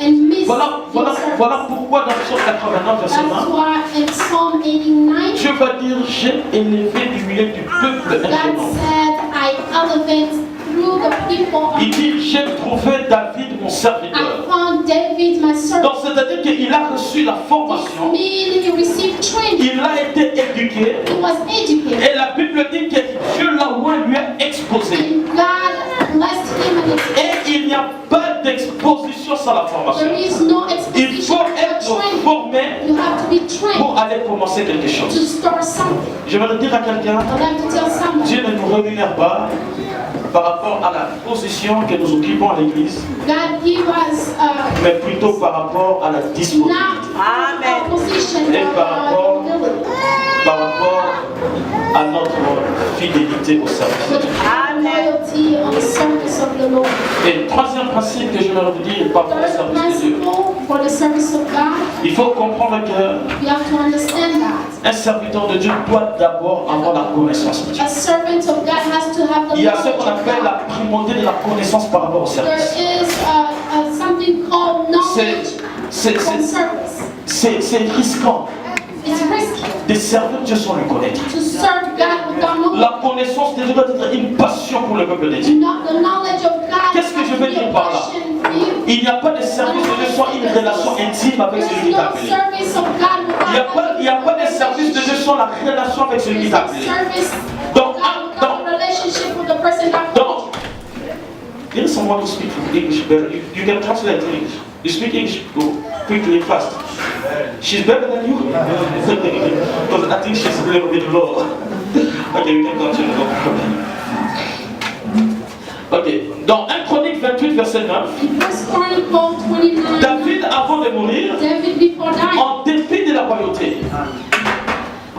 and miss Voilà pourquoi dans Psaume 89, verset That's 1, why in Psalm 89, Dieu va dire, j'ai élevé du milieu du peuple un God jeune homme. said, I elevate through the people. Il dit, j'ai trouvé David mon I serviteur. found David, my servant. Donc c'est-à-dire qu'il a reçu la This formation, means he received training. il a été éduqué, He was educated. et la Bible dit que Dieu l'a lui a exposé. And God blessed him and Et il n'y a pas d'exposition sans la formation. there is no Il exposition faut for être training. formé You have to be trained pour aller commencer quelque to chose. start something. Je vais dire à quelqu'un, I'd like to tell someone, Dieu ne nous rémunère pas par rapport à la position que nous occupons à l'église, God give us mais plutôt par rapport à la disponibilité, not our position, Et but par our rapport- ability. par rapport à notre fidélité au service de But Dieu. our loyalty on the service of the Lord. Et le troisième principe que je vais vous dire par rapport au Third service de Dieu, principle for the service of God, il faut comprendre you have to understand that qu'un serviteur de Dieu doit d'abord avoir la connaissance de Dieu. a servant of God has to have the Il y a ce knowledge qu'on of appelle God. la primauté de la connaissance par rapport au There service. is something called knowledge from service. C'est risquant It's risky de servir Dieu sans le connaître. to serve God without knowledge. La connaissance de Dieu doit être une passion pour le peuple de Dieu. The knowledge of God Qu'est-ce que je veux has to be dire a par là? passion for you. Il n'y a pas de service de Dieu sans une relation intime avec There celui is qui t'a no appelé. service of God Il n'y a pas de service de Dieu sans la relation avec celui qui t'a appelé. service Donc, of God without a relationship with the person that Donc, there is someone who speaks English better. You can translate English. You speak English quickly, fast. She's better than you? Because I think she's a little bit low. Okay, we can continue, no problem. Ok, dans 1 Chronique 28, verset 9, in 1 Chronicles 29, David, avant de mourir, David before dying, en dépit de la royauté,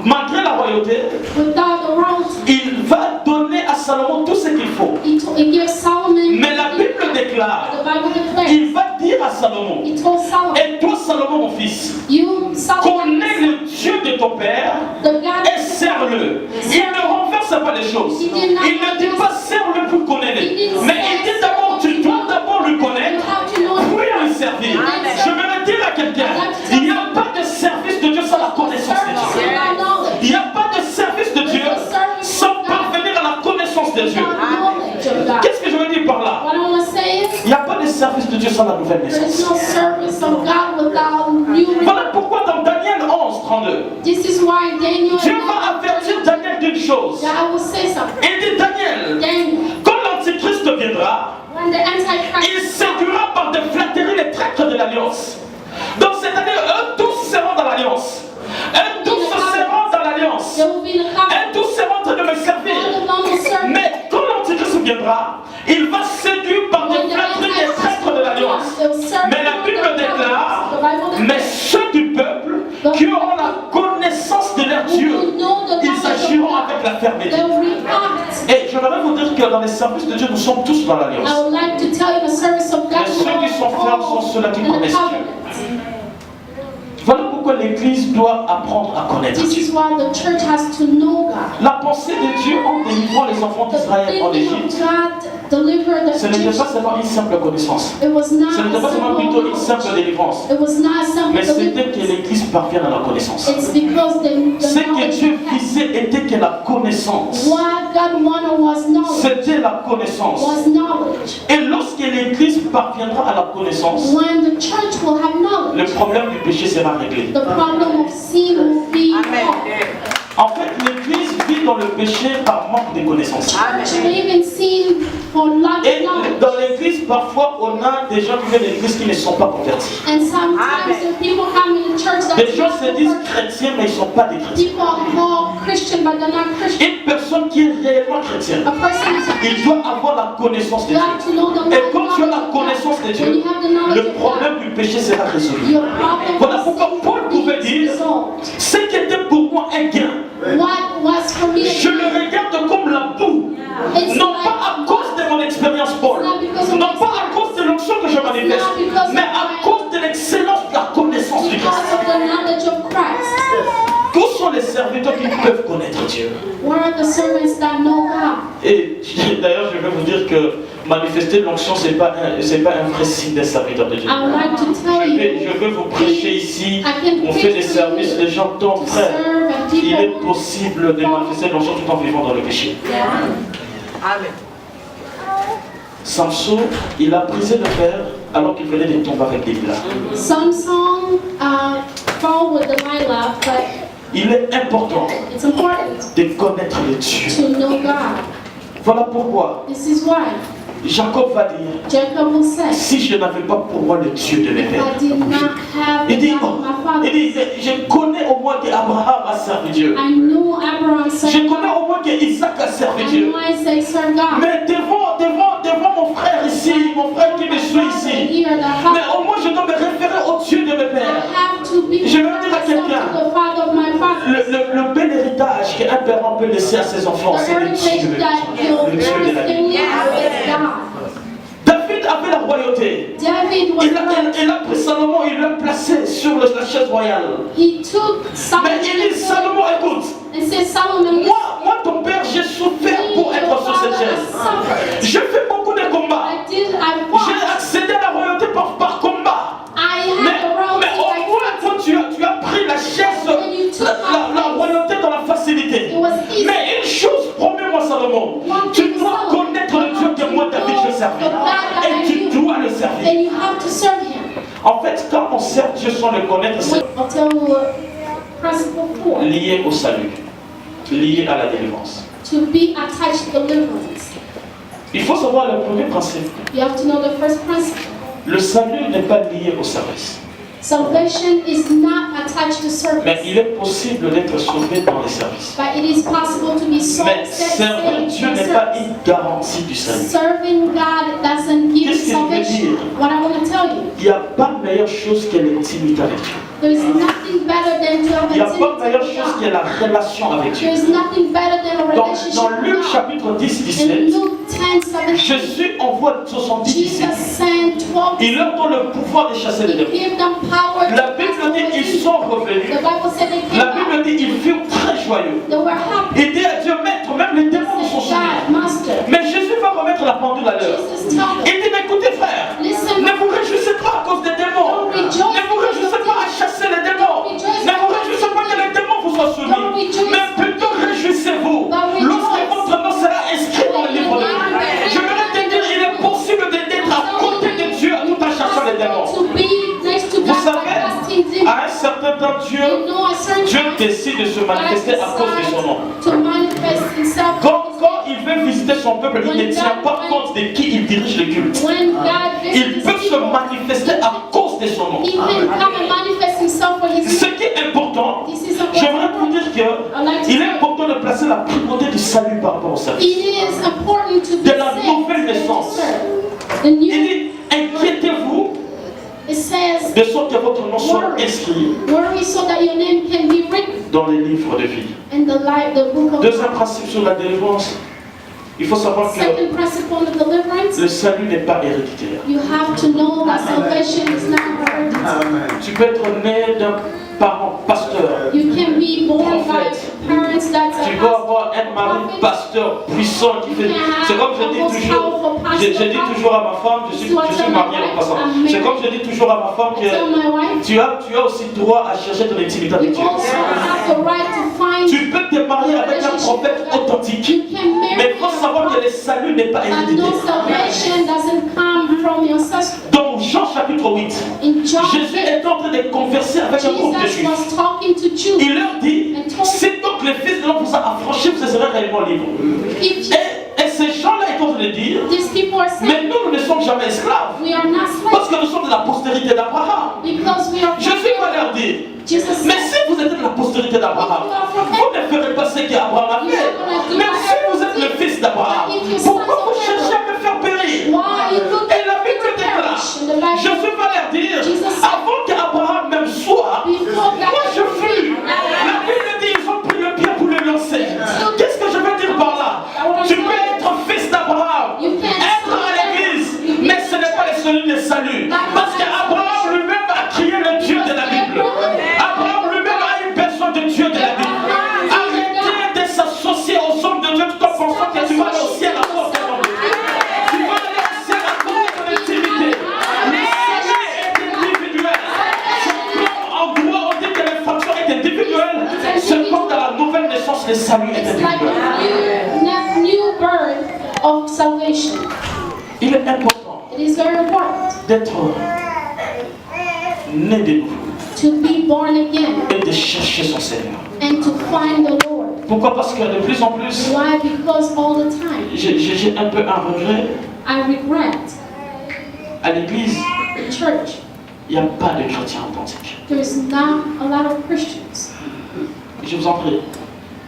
malgré la royauté, without the royalty, il va donner à Salomon tout ce qu'il faut. he gives Solomon. Mais la Bible déclare, The Bible declares. il va dire à Salomon, He told Solomon, et toi Salomon mon fils, you Solomon, connais le Dieu de ton père the God et sers-le. Il ne renverse pas les choses. Il ne dit pas sers-le pour connaître. Mais il dit d'abord, tu dois d'abord le you connaître, have to know puis le servir. Je vais dire à quelqu'un, il n'y a pas de service de Dieu sans la connaissance de service Dieu. without knowledge. Il n'y a pas de service de Dieu sans parvenir à la connaissance de Dieu. Without knowledge of God. Qu'est-ce que je veux dire par là? What I want to say is, Il n'y a pas de service de Dieu sans la nouvelle there is naissance. no service of God without new. Voilà pourquoi dans Daniel 11, 32, This is why Daniel. Dieu va avertir Daniel d'une chose. God will say something. Il dit Daniel, Daniel, quand l'Antichrist viendra, when the Antichrist il séduira par des flatteries les traîtres de l'alliance. Donc c'est-à-dire, eux tous seront dans l'alliance. Eux tous seront dans l'alliance. there will be the covenant. Eux tous seront en train de me servir. All of them will serve. Mais quand l'Antichrist viendra, il va séduire par des When the flatteries les Antichrist traîtres de l'alliance. will serve Mais la Bible the déclare, covenant. The Bible mais ceux du peuple qui auront la connaissance de leur Dieu, who know the ils knowledge of agiront God, avec la fermeté. they will react. Et j'aimerais vous dire que dans les services de Dieu, nous sommes tous dans l'alliance. I would like to tell you the service of God. Mais ceux qui sont fermes sont ceux-là qui in the connaissent Dieu. covenant. Voilà pourquoi l'Église doit apprendre à connaître This Dieu. is why the church has to know God. La pensée de Dieu en délivrant les enfants The d'Israël en thinking of Égypte, God delivered the ce n'était pas Egyptians. seulement une simple connaissance. It was not Ce n'était a pas seulement plutôt une simple simple délivrance. It was not a simple Mais c'était que deliverance. l'Église parvienne à la connaissance. It's because the Ce que knowledge Dieu he had. visait était que la connaissance. What God wanted was knowledge. C'était la connaissance. Was knowledge. Et lorsque l'Église parviendra à la connaissance, When the church will have knowledge, le problème du péché sera réglé. the problem of sin will be Amen. solved. En fait, l'Église vit dans le péché par manque de connaissances. We're even seen for lack Et of knowledge. dans l'église, parfois, on a des gens qui viennent de l'église qui ne sont pas convertis. And sometimes the people come in church that Des gens se disent chrétiens, mais ils ne sont pas des chrétiens. people are called Christian but they're not Christian. Une personne qui est réellement chrétienne, A person is a il doit avoir la connaissance de you Dieu. have to know the Et quand tu as la knowledge of connaissance de God. When Dieu, you have the knowledge le of God, problème du péché sera résolu. your problem Voilà pourquoi Paul pouvait is dire, resolved. ce qui était pour moi un gain, What was for me je le regarde comme la boue. It's Non like- pas à cause de mon expérience, Paul. Non pas à cause de l'onction que je manifeste, mais à cause de l'excellence de la connaissance du Christ. because of the knowledge of Christ. Où sont les serviteurs qui peuvent connaître Dieu? Where are the servants that know God? Et d'ailleurs, je vais vous dire que manifester l'onction, c'est pas un vrai signe d'un serviteur de Dieu. I would like to tell you Je vais vous prêcher ici, I can on fait des preach to services, you les gens tombent, to frère. serve and Il est people. possible de manifester l'onction tout en vivant dans le péché. Amen. Samson, il a brisé le fer alors qu'il venait de tomber avec Delilah. Samson fought with Delilah, but Il est important it's important de connaître le Dieu. to know God. Voilà pourquoi This is why Jacob va dire, Jacob will say, si je n'avais pas pour moi le Dieu de mes pères. I did not have Il the dit, God of my father. je connais au moins qu'Abraham a servi Dieu. I knew Abraham Je served connais God. au moins qu'Isaac a servi I Dieu. knew Isaac served God. Mais devant mon frère ici, mon frère qui me suit ici, Here, the mais father, au moins je dois me référer au Dieu de mes I pères. have to be Je vais dire à myself quelqu'un, to the father of my father. Le bel héritage qu'un parent peut laisser à ses enfants, The c'est le heritage Dieu, that your le Dieu de la parents vie. can leave is God. David avait la royauté. David was Il a pris Salomon, il l'a placé sur la chaise royale. he took Solomon Mais il dit, Salomon, écoute, and said, Solomon, moi ton père, j'ai souffert pour être sur cette chaise. J'ai fait beaucoup de combats. I J'ai fought. accédé à la royauté par combat. I Mais had the royalty. au moins, toi, tu as pris la chaise, la royauté dans la facilité. It was easy. Mais une chose, promets-moi, Salomon, tu dois connaître le Dieu que moi, David, je servis. Et tu dois le servir. And you have to serve him. En fait, quand on sert Dieu sans le connaître, c'est I'll tell you principle 4. lié au salut, lié à la délivrance. To be attached to deliverance. Il faut savoir le premier principe. You have to know the first principle. Le salut n'est pas lié au service. Salvation is not attached to service. Mais il est possible d'être sauvé dans les services. But it is possible to be Mais servir Dieu n'est pas saved. une garantie du salut. Serving God doesn't give Qu'est-ce you que je veux salvation. dire? What I want to tell you, Il n'y a pas meilleure chose que l'intimité avec Dieu. there is nothing better than to have Il n'y a pas intimacy meilleure with chose que God. la relation avec Dieu. There is nothing better than a relationship Dans with Luc God. chapitre 10, In 17, Luke 10:17, Jésus envoie 70 Jesus disciples. sent 12. Il leur donne le pouvoir de chasser les He démons. gave them power to La cast Bible dit away qu'ils demons. sont revenus. The Bible said they came La back. Bible dit ils furent très joyeux. They were happy. Et dit à Dieu, maître, même les démons sont God, soumis. Master. Mais Jésus va remettre la pendule à l'heure. Jesus told them, Il dit, mais écoutez frère, listen, ne vous réjouissez pas à cause des démons. Ne vous réjouissez pas à chasser les démons. Ne vous réjouissez pas que les démons vous soient soumis. Mais plutôt réjouissez-vous lorsque votre nom sera inscrit dans le livre de vie. Je voudrais te dire, il est possible d'être à côté de Dieu tout en chassant les démons. to be next to Vous God by savez, casting demons. à un certain temps, You know, a certain Dieu time, décide de se God manifester à cause de son nom. decides to manifest himself. Quand il veut visiter son peuple, il ne tient pas compte de qui il dirige le culte. When God Il visits peut his se people, manifester à cause de son nom. he can come and manifest himself for his Ce name. qui est important, This is j'aimerais vous important. dire qu'il est important de placer la primauté du salut par rapport au service. It is important to be De la saved nouvelle and to naissance. serve. The Il new, dit, inquiétez-vous it says, de sorte que votre nom soit inscrit worry so that your name can be written dans les livres de vie. in the book of Deuxième life. principe sur la délivrance, il faut savoir que Second principle of deliverance, le salut n'est pas héréditaire. you have to know that salvation is not hereditary. Tu peux être né d'un parent pasteur. You can be born by parents that Tu peux are avoir un mari pasteur puissant qui fait. C'est comme je dis toujours. Je dis toujours à ma femme, je suis marié en passant. C'est comme je dis toujours à ma femme I tell que my wife, tu as aussi droit à chercher ton intimité avec you Dieu. also have the right to find, Tu peux te marier avec un prophète authentique, you can marry mais il faut savoir que le salut n'est pas and no héréditaire. salvation doesn't come from your sister. Donc Jean chapitre 8, In John Jésus 8, est en train de converser avec un groupe de Jesus juifs. was talking to Jews. Il leur dit, And told si donc le Fils de l'homme vous a affranchi, vous serez réellement libre. if you, Et ces gens-là étaient en train de dire, these people are saying, mais nous ne sommes jamais esclaves. we are not Parce slaves que nous sommes de la postérité d'Abraham. because we are Jésus va leur dire, Jesus mais said, si vous êtes de la postérité d'Abraham, vous ne ferez pas ce qu'Abraham a fait. Même si vous êtes le fils d'Abraham, pourquoi vous cherchez à me faire périr? why you look Et la Bible déclare, and the Bible, Jésus va leur dire, avant qu'Abraham même soit, before moi je God, fus. La Bible dit, ils ont pris le pierre pour le lancer. Qu'est-ce que je veux dire par là? Tu peux être fils d'Abraham, être à l'église, mais ce n'est pas le seul de salut. Parce qu'Abraham lui-même a crié le Dieu de la Bible. Abraham lui-même a eu besoin de Dieu de la Bible. Arrêtez de s'associer aux hommes de Dieu tout en pensant que tu vas aller au ciel à cause de l'homme. Tu vas aller au ciel à cause de ton intimité. Le salut est individuel. En droit, on dit que le facteur est individuel. Seulement dans la nouvelle naissance, le salut est it's like individuel. a new birth of salvation. Il est important It is very important d'être né de nouveau to be born again et de chercher son Seigneur. and to find the Lord. Pourquoi? Parce que de plus en plus, Why? Because all the time j'ai un peu un regret. I regret À l'église, the church. il n'y a pas de chrétiens authentiques. There's not a lot of Christians. Je vous en prie.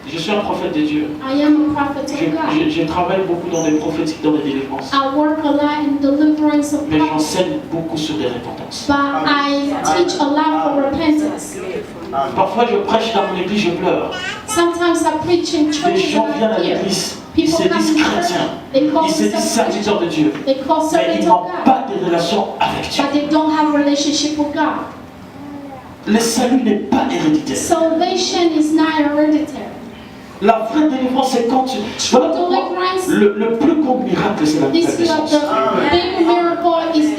Je suis un prophète de Dieu. I am a prophet of God. Je travaille beaucoup dans des prophétiques, dans des délivrances. I work a lot in deliverance of Mais prophecy, j'enseigne beaucoup sur des repentances. but I teach a lot for repentance. Parfois, je prêche dans mon église, je pleure. Sometimes I preach in Les churches gens and viennent à I hear. l'église, ils se People come disent to church, chrétiens, they call ils se disent themselves serviteurs de Dieu, They call mais servants ils of n'ont God, pas de relation avec Dieu. but they don't have a relationship with God. Le salut n'est pas héréditaire. Salvation is not hereditary. La vraie délivrance, c'est quand tu... Voilà pourquoi le plus grand miracle, c'est la This nouvelle is naissance. the big miracle is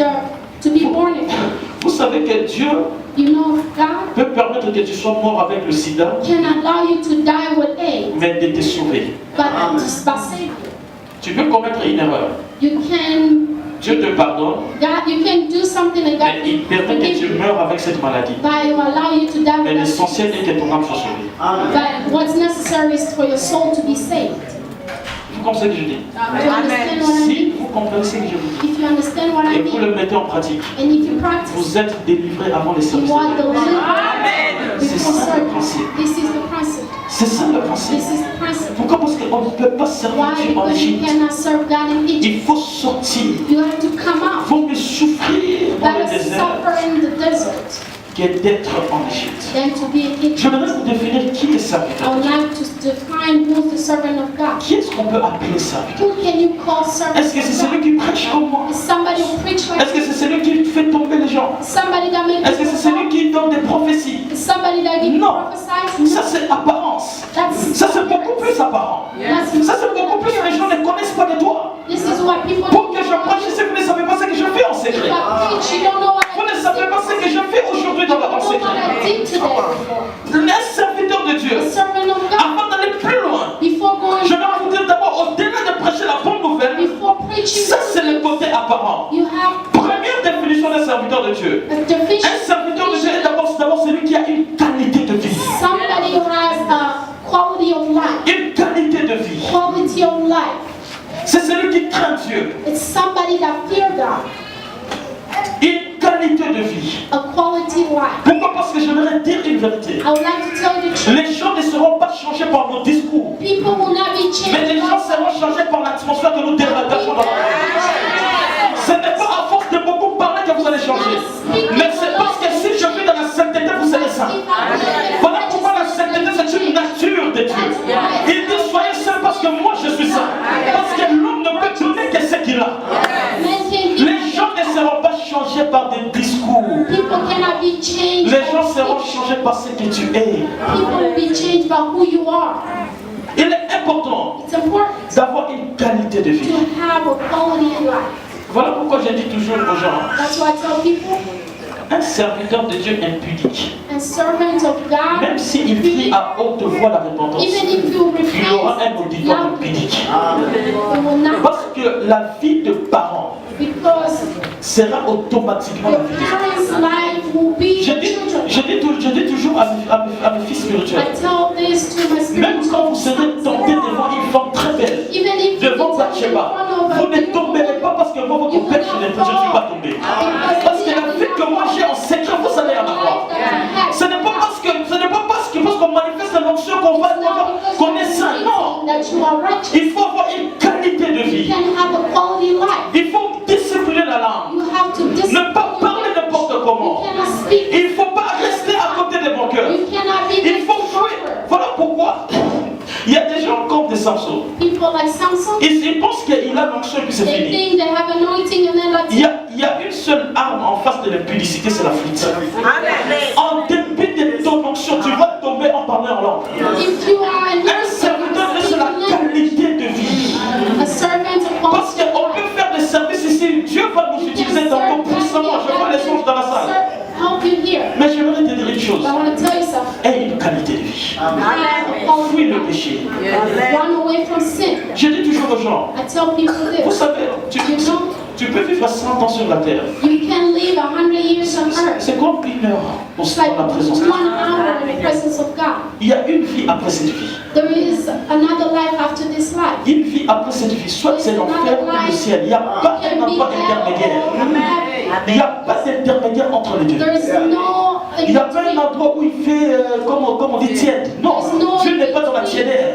to be born again. Vous savez que Dieu You know, God peut permettre que tu sois mort avec le sida, can allow you to die with AIDS, mais de te sauver. but to save you. Tu peux commettre une erreur. You can, Dieu te pardonne, God, you can do something and mais God il permet que forgive tu you, meurs avec cette maladie. but it will allow you to die Mais with l'essentiel est que ton âme soit sauvée. But what's necessary is for your soul to be saved. Vous comprenez ce que je dis? Do you understand what I Si mean? vous comprenez ce que je vous dis, If you understand what I et vous mean, le mettez en pratique, and if you practice, vous êtes délivré avant les you services. are de Dieu. delivered C'est before ça le service. principe. This is the principle. C'est ça le principe. This is the principle. Pourquoi? Parce qu'on ne peut pas servir Why? Dieu en Because you Égypte. cannot serve God in Egypt. Il faut sortir. You have to come out. Il faut mieux souffrir dans le Better désert suffer in the desert que d'être en Égypte. than to be in Egypt. J'aimerais vous définir qui est I serviteur. would like to define who's the servant of God. Qui est-ce qu'on peut appeler serviteur? Who can you call servant Est-ce que c'est of celui God? qui prêche comme moi? Is somebody who preach like Est-ce que c'est celui qui fait tomber les gens? somebody that makes Est-ce que c'est celui qui donne des prophéties? Is somebody that can Non. prophesy? Ça c'est apparence. That's Ça c'est beaucoup plus apparent. Ça c'est beaucoup plus, les gens ne connaissent pas de toi. This is what people Pour que je prêche ici, vous ne savez pas ce que je fais en secret. If I preach, you don't know what Vous I ne savez pas ce que je fais aujourd'hui dans la en don't know what secret. I did today before. Un serviteur de Dieu, The servant of God. avant d'aller plus loin, Before je going, vais vous dire d'abord, au-delà de prêcher la bonne nouvelle, before preaching, ça c'est le côté apparent. you have Première définition d'un serviteur de Dieu. a deficient. Un serviteur de Dieu est d'abord celui qui a une qualité de vie. Somebody who has a quality of life. Une qualité de vie. Quality of life. C'est celui qui craint Dieu. It's somebody that fear God. Une qualité de vie. A quality life. Pourquoi? Parce que j'aimerais dire une vérité. I would like to tell you the truth. Les gens ne seront pas changés par nos discours, People will not be changed. mais les gens seront changés par l'atmosphère que nous développons dans la vie. Ce n'est pas à force de beaucoup parler que vous allez changer, mais c'est parce que si je vis dans la sainteté, vous serez saints. Voilà pourquoi la sainteté c'est une nature de Dieu. Il dit soyez saints parce que moi je suis saint. Parce que l'homme ne peut donner que ce qu'il a. Les gens ne seront pas changés par des discours. People cannot be changed. Les gens seront changés par ce que tu es. People will be changed by who you are. Il est important It's important d'avoir une qualité de vie. to have a quality in life. Voilà pourquoi je dis toujours aux gens, That's why I tell people, un serviteur de Dieu impudique, and servants of God, même s'il crie à haute voix la repentance, even if you il aura repent, un auditoire impudique. you will not. Parce que la vie de parent, Because sera automatiquement la Your vie des enfants. parents' life will be Je your dis, children. je dis toujours à mes fils spirituels, I tell this to my même quand vous spiritual serez sons. tentés devant une femme très belle, Even if you devant tell in Bathsheba, front of vous a ne tomberez pas parce que moi, votre père, je ne suis pas tombé. Parce que la vie que moi j'ai en secret, vous allez en avoir. Ce n'est pas parce qu'on manifeste l'onction qu'on va qu'on est saint. Non. that you are righteous. Il faut avoir une qualité de You vie. can have a quality life. Il faut discipliner la langue. You have to discipline. Ne pas parler n'importe You comment. cannot speak. Il ne faut pas rester à côté de mon cœur. You cannot be Il like faut jouer. Voilà pourquoi. Il y a des gens comme des Samson. people like Samson. Ils pensent qu'il a l'onction et puis c'est They fini. think they have anointing and then that's Il it. y a une seule arme en face de l'impudicité, c'est la flûte. Amen. En dépit de ton onction, tu vas tomber en parlant en langue. If you are in Un serviteur, c'est la qualité de vie. a servant of Parce qu'on peut faire des services ici. Dieu va nous utiliser tantôt puissamment. Je vois les songes dans la salle. help you here. Mais j'aimerais te dire une chose. But I want to tell you something. Aie une qualité de vie. Have a quality Fuis le péché. Run away from sin. Je dis toujours aux gens, I tell people vous this. savez, tu peux vivre à 100 ans sur la terre. You can live 100 years on earth. C'est comme une heure au It's sein like de la 1 présence de Dieu. hour in the presence of God. Il y a une vie après cette vie. There is another life after this life. Une vie après cette vie, soit c'est l'enfer ou le ciel. Il n'y a pas un endroit intermédiaire. Il n'y a pas d'intermédiaire entre les deux. There is no Il n'y a pas un endroit où il fait, comme on dit, tiède. Non, Dieu n'est pas dans la tiédeur.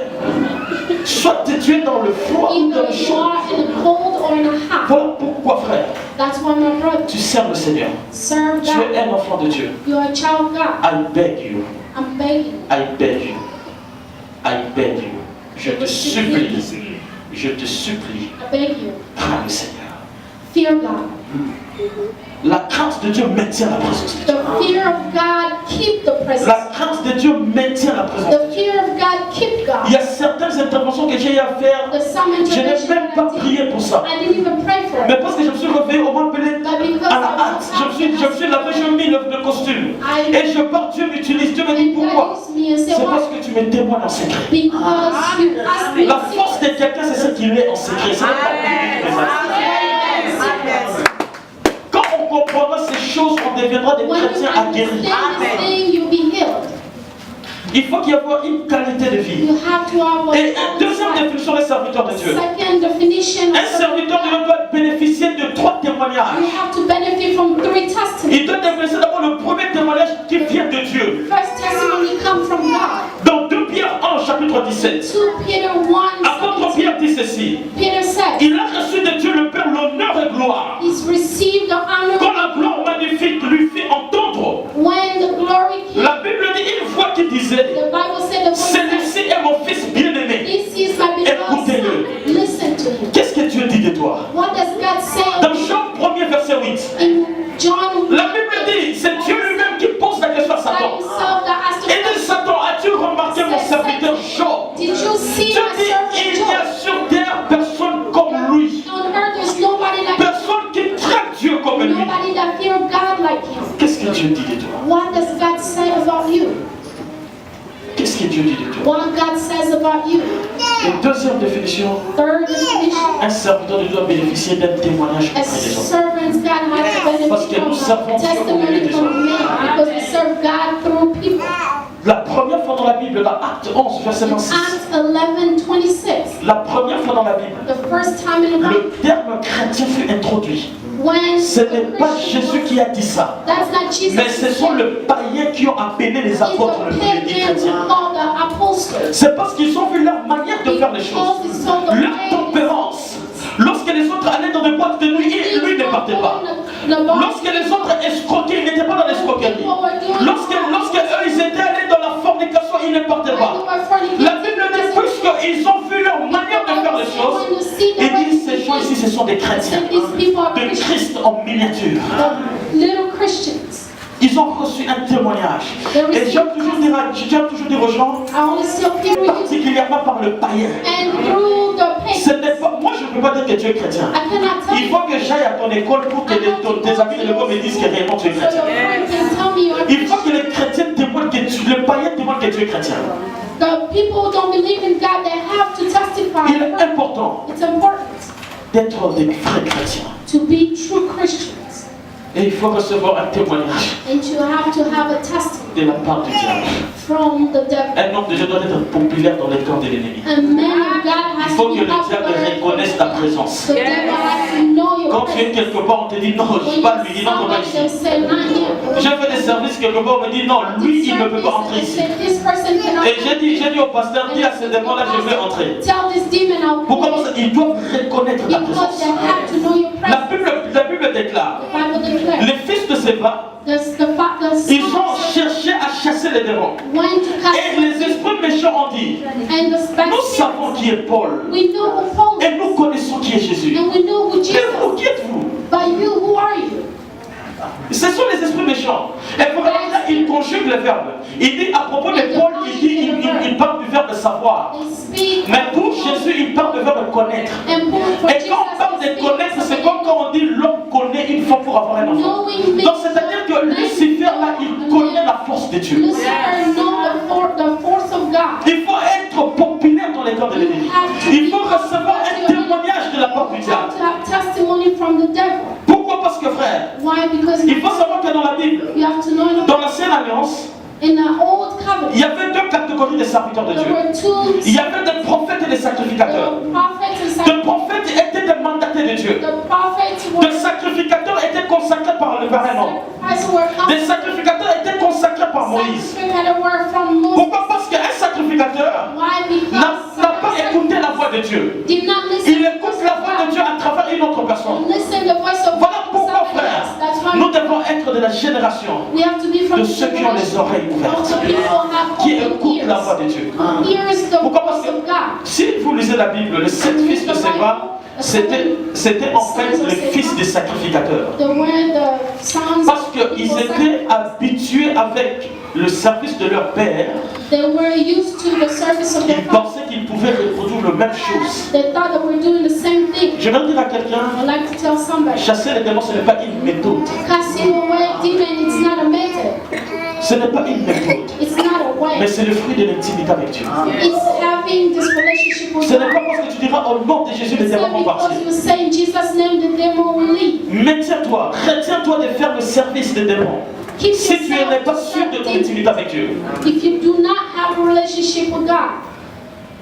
Soit tu es dans le froid ou dans either le you chaud. are in the cold or in a hot. Voilà pourquoi, frère, That's why, my brother, tu sers le Seigneur. serve Tu God. es un enfant de Dieu. You are a child of God. I beg you. I'm begging. I beg you. I beg you. Je te supplie. Je te supplie. I beg you. Crains le Seigneur. Fear God. La crainte de Dieu maintient la présence de Dieu. The fear of God keep the presence. La crainte de Dieu maintient la présence de Dieu. The fear of God keep God. Il y a certaines interventions que j'ai eu à faire. The some Je n'ai intervention même pas I did, prié pour ça. I didn't even pray for Mais it. parce que je me suis réveillé, on m'a appelé But because à la I hâte. Je me suis lavé, je mis le costume. Et je pars, Dieu m'utilise. Dieu me dit And God pourquoi? used me and said, C'est parce why? que tu me témoignes en secret. Because you asked me La to force de quelqu'un, c'est ce qu'il est en secret. C'est pas quand on comprendra ces choses, on deviendra des When you chrétiens aguerris. understand this thing, you'll be healed. Il faut qu'il y ait une qualité de vie. You have to have what Et deuxième définition des serviteurs de Dieu. second definition Un of serviteur de Dieu doit bénéficier de 3 témoignages. you have to benefit from 3 testimonies. Il doit bénéficier d'abord le premier témoignage qui vient de Dieu. First testimony comes from God. Dans 2 Pierre 1, chapitre 17. 2 Peter 1, Apôtre Pierre dit ceci. Peter said, Il a reçu de Dieu le Père l'honneur et gloire. he's received the honor Quand la gloire magnifique lui fit entendre, when the glory came. la Bible dit une voix qui disait, The Bible said the voice said, celui-ci est mon fils bien-aimé. this is my beloved Écoutez-le. son. Listen to him. Qu'est-ce que Dieu dit de toi? What does God say Dans Jean 1er verset 8, in John la Bible dit, c'est Dieu lui-même qui pose la question à by Satan. himself that asked Et dit, the Satan, as-tu remarqué mon serviteur Job? Did you see Dieu my dit, servant il n'y a Job? sur terre personne comme lui. On earth there's nobody like him. Personne qui traite Dieu comme lui. Nobody that fear God like him. Qu'est-ce que Dieu dit de toi? What does God say about you? Qu'est-ce que Dieu dit de toi? What God says about you. Et deuxième définition, Third definition. un serviteur de Dieu doit bénéficier d'un témoignage auprès As des hommes. servants, God has to Parce que benefit nous from servons Dieu au milieu testimony des from hommes. men because we serve God through people. La première fois dans la Bible, dans Acte 11, verset 26. Acts 11:26. La première fois dans la Bible, The first time in the Bible le terme chrétien fut introduit. when Ce n'est the pas Christian- Jésus qui a dit ça, That's not Jesus. mais ce sont les païens qui ont appelé les It's apôtres the les pagans chrétiens. who call the apostles. C'est parce qu'ils ont vu leur manière de faire les choses, leur tempérance. Lorsque les autres allaient dans des boîtes de nuit, lui ne partait pas. Lorsque les autres escroquaient, il n'était pas dans l'escroquerie. Lorsque eux, ils étaient allés dans la fornication, il ne partait pas. La Bible dit, puisqu'ils ont vu leur manière de faire les choses, il dit, ces gens ici, ce sont des chrétiens, de Christ en miniature. Little Christians. Ils ont reçu un témoignage. Et j'aime toujours dire aux gens, I only see people particulièrement par le païen. and through the Ce pagans. n'est pas, moi, je ne peux pas dire que tu es chrétien. I cannot tell Il you. faut que j'aille à ton école pour que tes amis de l'école me disent que réellement tu es So chrétien. your friend can tell me you're Il faut que les chrétiens témoignent que le païen témoigne que tu es chrétien. The people who don't believe in God, they have to testify. Il est important It's important d'être des vrais chrétiens. to be true Christians. Et il faut recevoir un témoignage And you have to have a testimony de la part du diable. from the devil. Un homme de Dieu doit être populaire dans les camps de l'ennemi. A man of God Il has faut to que be le diable popular. reconnaisse ta présence. The devil has to know your Quand tu es presence. quelque part, on te dit non, je ne When suis pas you lui, dis non, on va somebody, they'll ici. say, not here. J'ai fait des services quelque part, on me dit non, lui, il ne peut pas entrer ici. This person cannot Et j'ai dit au pasteur, dis à ce démon-là, je vais entrer. tell this demon I'll Pourquoi? go Parce qu'ils doivent reconnaître ta because présence. they have to know your La presence. Bible déclare, The Bible declares les fils de Séba, the ils ont sons cherché à chasser les démons. went to cast Et les esprits méchants ont dit, and the nous spectators, savons qui est Paul. we know who Paul Et is nous connaissons qui est Jésus. and we know who Mais vous, Jesus qui êtes-vous? but you, who are you? Ce sont les esprits méchants. Et pour là, il conjugue le verbe. Il dit à propos de Paul, il parle du verbe savoir. They speak Mais pour Jésus, il parle du verbe connaître. and for Et quand on parle de connaître, c'est comme quand on dit l'homme connaît une fois pour avoir un enfant. Donc c'est-à-dire que Lucifer là, il connaît la force de Dieu. Lucifer know the force of God. Il faut être populaire dans les camps de l'ennemi. Il faut recevoir un témoignage de la part du You diable. have to have testimony from the devil. Pourquoi? Parce que frère, Why? Because il faut savoir que dans la Bible, you have to know dans l'ancienne alliance, in the old il covenant y avait deux catégories de serviteurs de there Dieu. were two Il y avait des prophètes et des sacrificateurs. the prophets and Les prophètes étaient des mandatés de Dieu. the prophets Les were sacrificateurs étaient consacrés par le un homme. Les sacrificateurs étaient consacrés par Moïse. were from Moses. Pourquoi? Parce qu'un sacrificateur Why? n'a pas écouté la voix de Dieu. Did not listen Il écoute la voix de Dieu à travers une autre personne. Listen the voice of Voilà pourquoi, somebody frère, else. That's why nous devons être de la génération we have to be from de ceux qui ont les oreilles ouvertes, qui écoutent la voix de Dieu. Who hears the Pourquoi? voice Parce que of God. si vous lisez la Bible, les 7 fils de Séba, c'était en fait les fils des sacrificateurs. The where the sons Parce of qu'ils people étaient habitués avec le service de leur père, they were used to the service of their ils father. pensaient qu'ils pouvaient reproduire la même chose. They thought they were doing the same thing. Je vais dire à quelqu'un, I'd like to tell somebody. chasser les démons, ce n'est pas une méthode. Casting away demon, it's not a method. Ce n'est pas une méthode, It's not a mais way. c'est le fruit de l'intimité avec Dieu. It's having this relationship with Ce n'est God. pas parce que tu diras au nom de Jésus, les It's démons not vont partir. because you say in Jesus' name the demon will leave. Maintiens-toi, retiens-toi de faire le service des démons. Keep Si tu n'es pas yourself sûr de ton intimité avec Dieu, if you do not have a relationship with God.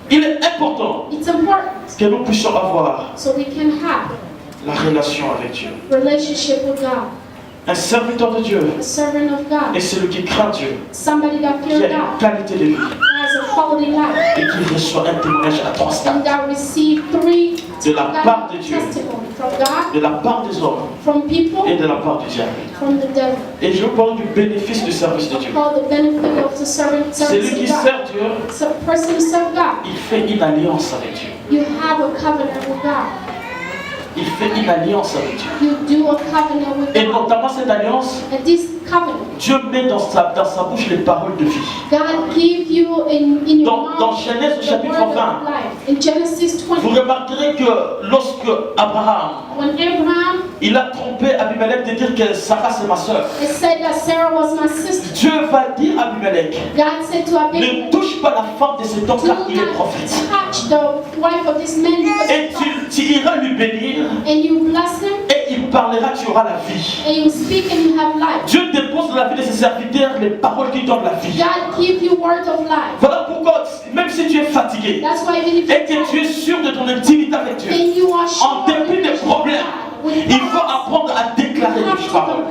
il est important It's important que nous puissions avoir so we can have la relation avec Dieu. a relationship with God. Un serviteur de Dieu A servant of God. est celui qui craint Dieu, Somebody that qui fears a une God. qualité de vie Has a quality life. et qui reçoit un témoignage à 3 stades. And that receive three De la part de Dieu, testimony from God, de la part des hommes from people, et de la part du diable. from the devil. Et je vous parle du bénéfice du service de Dieu. Called the benefit of the servant Celui service qui of God. sert Dieu, So a person who serves God, il fait une alliance avec Dieu. you have a covenant with God. Il fait une alliance avec Dieu. You do a covenant with Et God. notamment cette alliance, And this covenant, Dieu met dans sa bouche les paroles de vie. God give you in your Dans mouth Genèse au the chapitre word 20, of life. In Genesis vous 20, remarquerez que lorsque Abraham, when Abraham, il a trompé Abimelech de dire que Sarah c'est ma soeur, it said that Sarah was my sister. Dieu va dire à Abimelech, God said to ne Abimelech, touche pas la femme de cet homme do car il est not prophète. touch the wife of this man because Et tu iras lui bénir and you bless him et il parlera, tu auras la vie. and you speak and you have life. Dieu dépose dans la vie de ses serviteurs les paroles qui donnent la vie. God give you word of life. Voilà pourquoi, même si tu es fatigué That's why even if et que tu es sûr de ton intimité avec Dieu, and you are en sure dépit des problèmes, il faut apprendre à déclarer les paroles.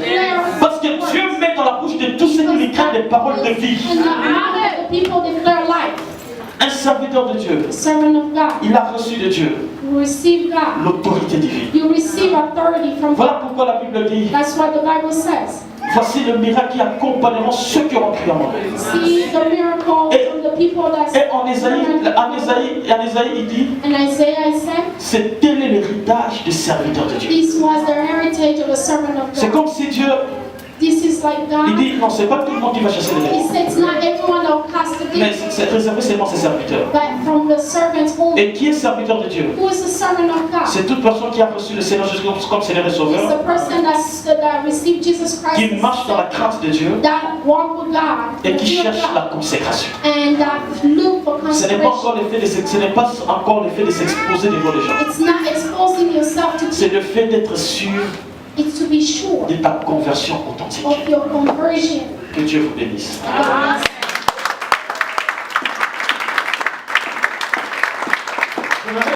Parce que Dieu met dans la bouche de tous ceux qui lui craignent des paroles de vie. in the mouth of the people declare life. Un serviteur de Dieu, Servant of God, il a reçu de Dieu you receive God. l'autorité divine. You receive authority from Voilà God. pourquoi la Bible dit, That's what the Bible says. voici le miracle qui accompagneront ceux qui auront cru à moi. See the miracle from the people that Et en Ésaïe, il dit, and Isaiah said, c'est tel est l'héritage des serviteurs de Dieu. this was the heritage of a servant of C'est God. comme si Dieu, This is like il God. dit, non, c'est pas tout le monde qui va chasser les He démons, said it's not everyone that will cast the mais demon, c'est réservé seulement ses serviteurs. but from the servants only. Et qui est serviteur de Dieu? Who is the servant of God? C'est toute personne qui a reçu le Seigneur Jésus comme Seigneur et It's Sauveur, the person that received Jesus Christ qui marche dans la crainte de Dieu that walk with God et qui fear cherche God, la consécration. and that look for Ce n'est pas consecration. encore ce n'est pas encore le fait de s'exposer devant les gens. It's not exposing yourself to C'est people. le fait d'être sûr It's to be sure de ta conversion authentique. of your conversion. Que Dieu vous bénisse. Amen.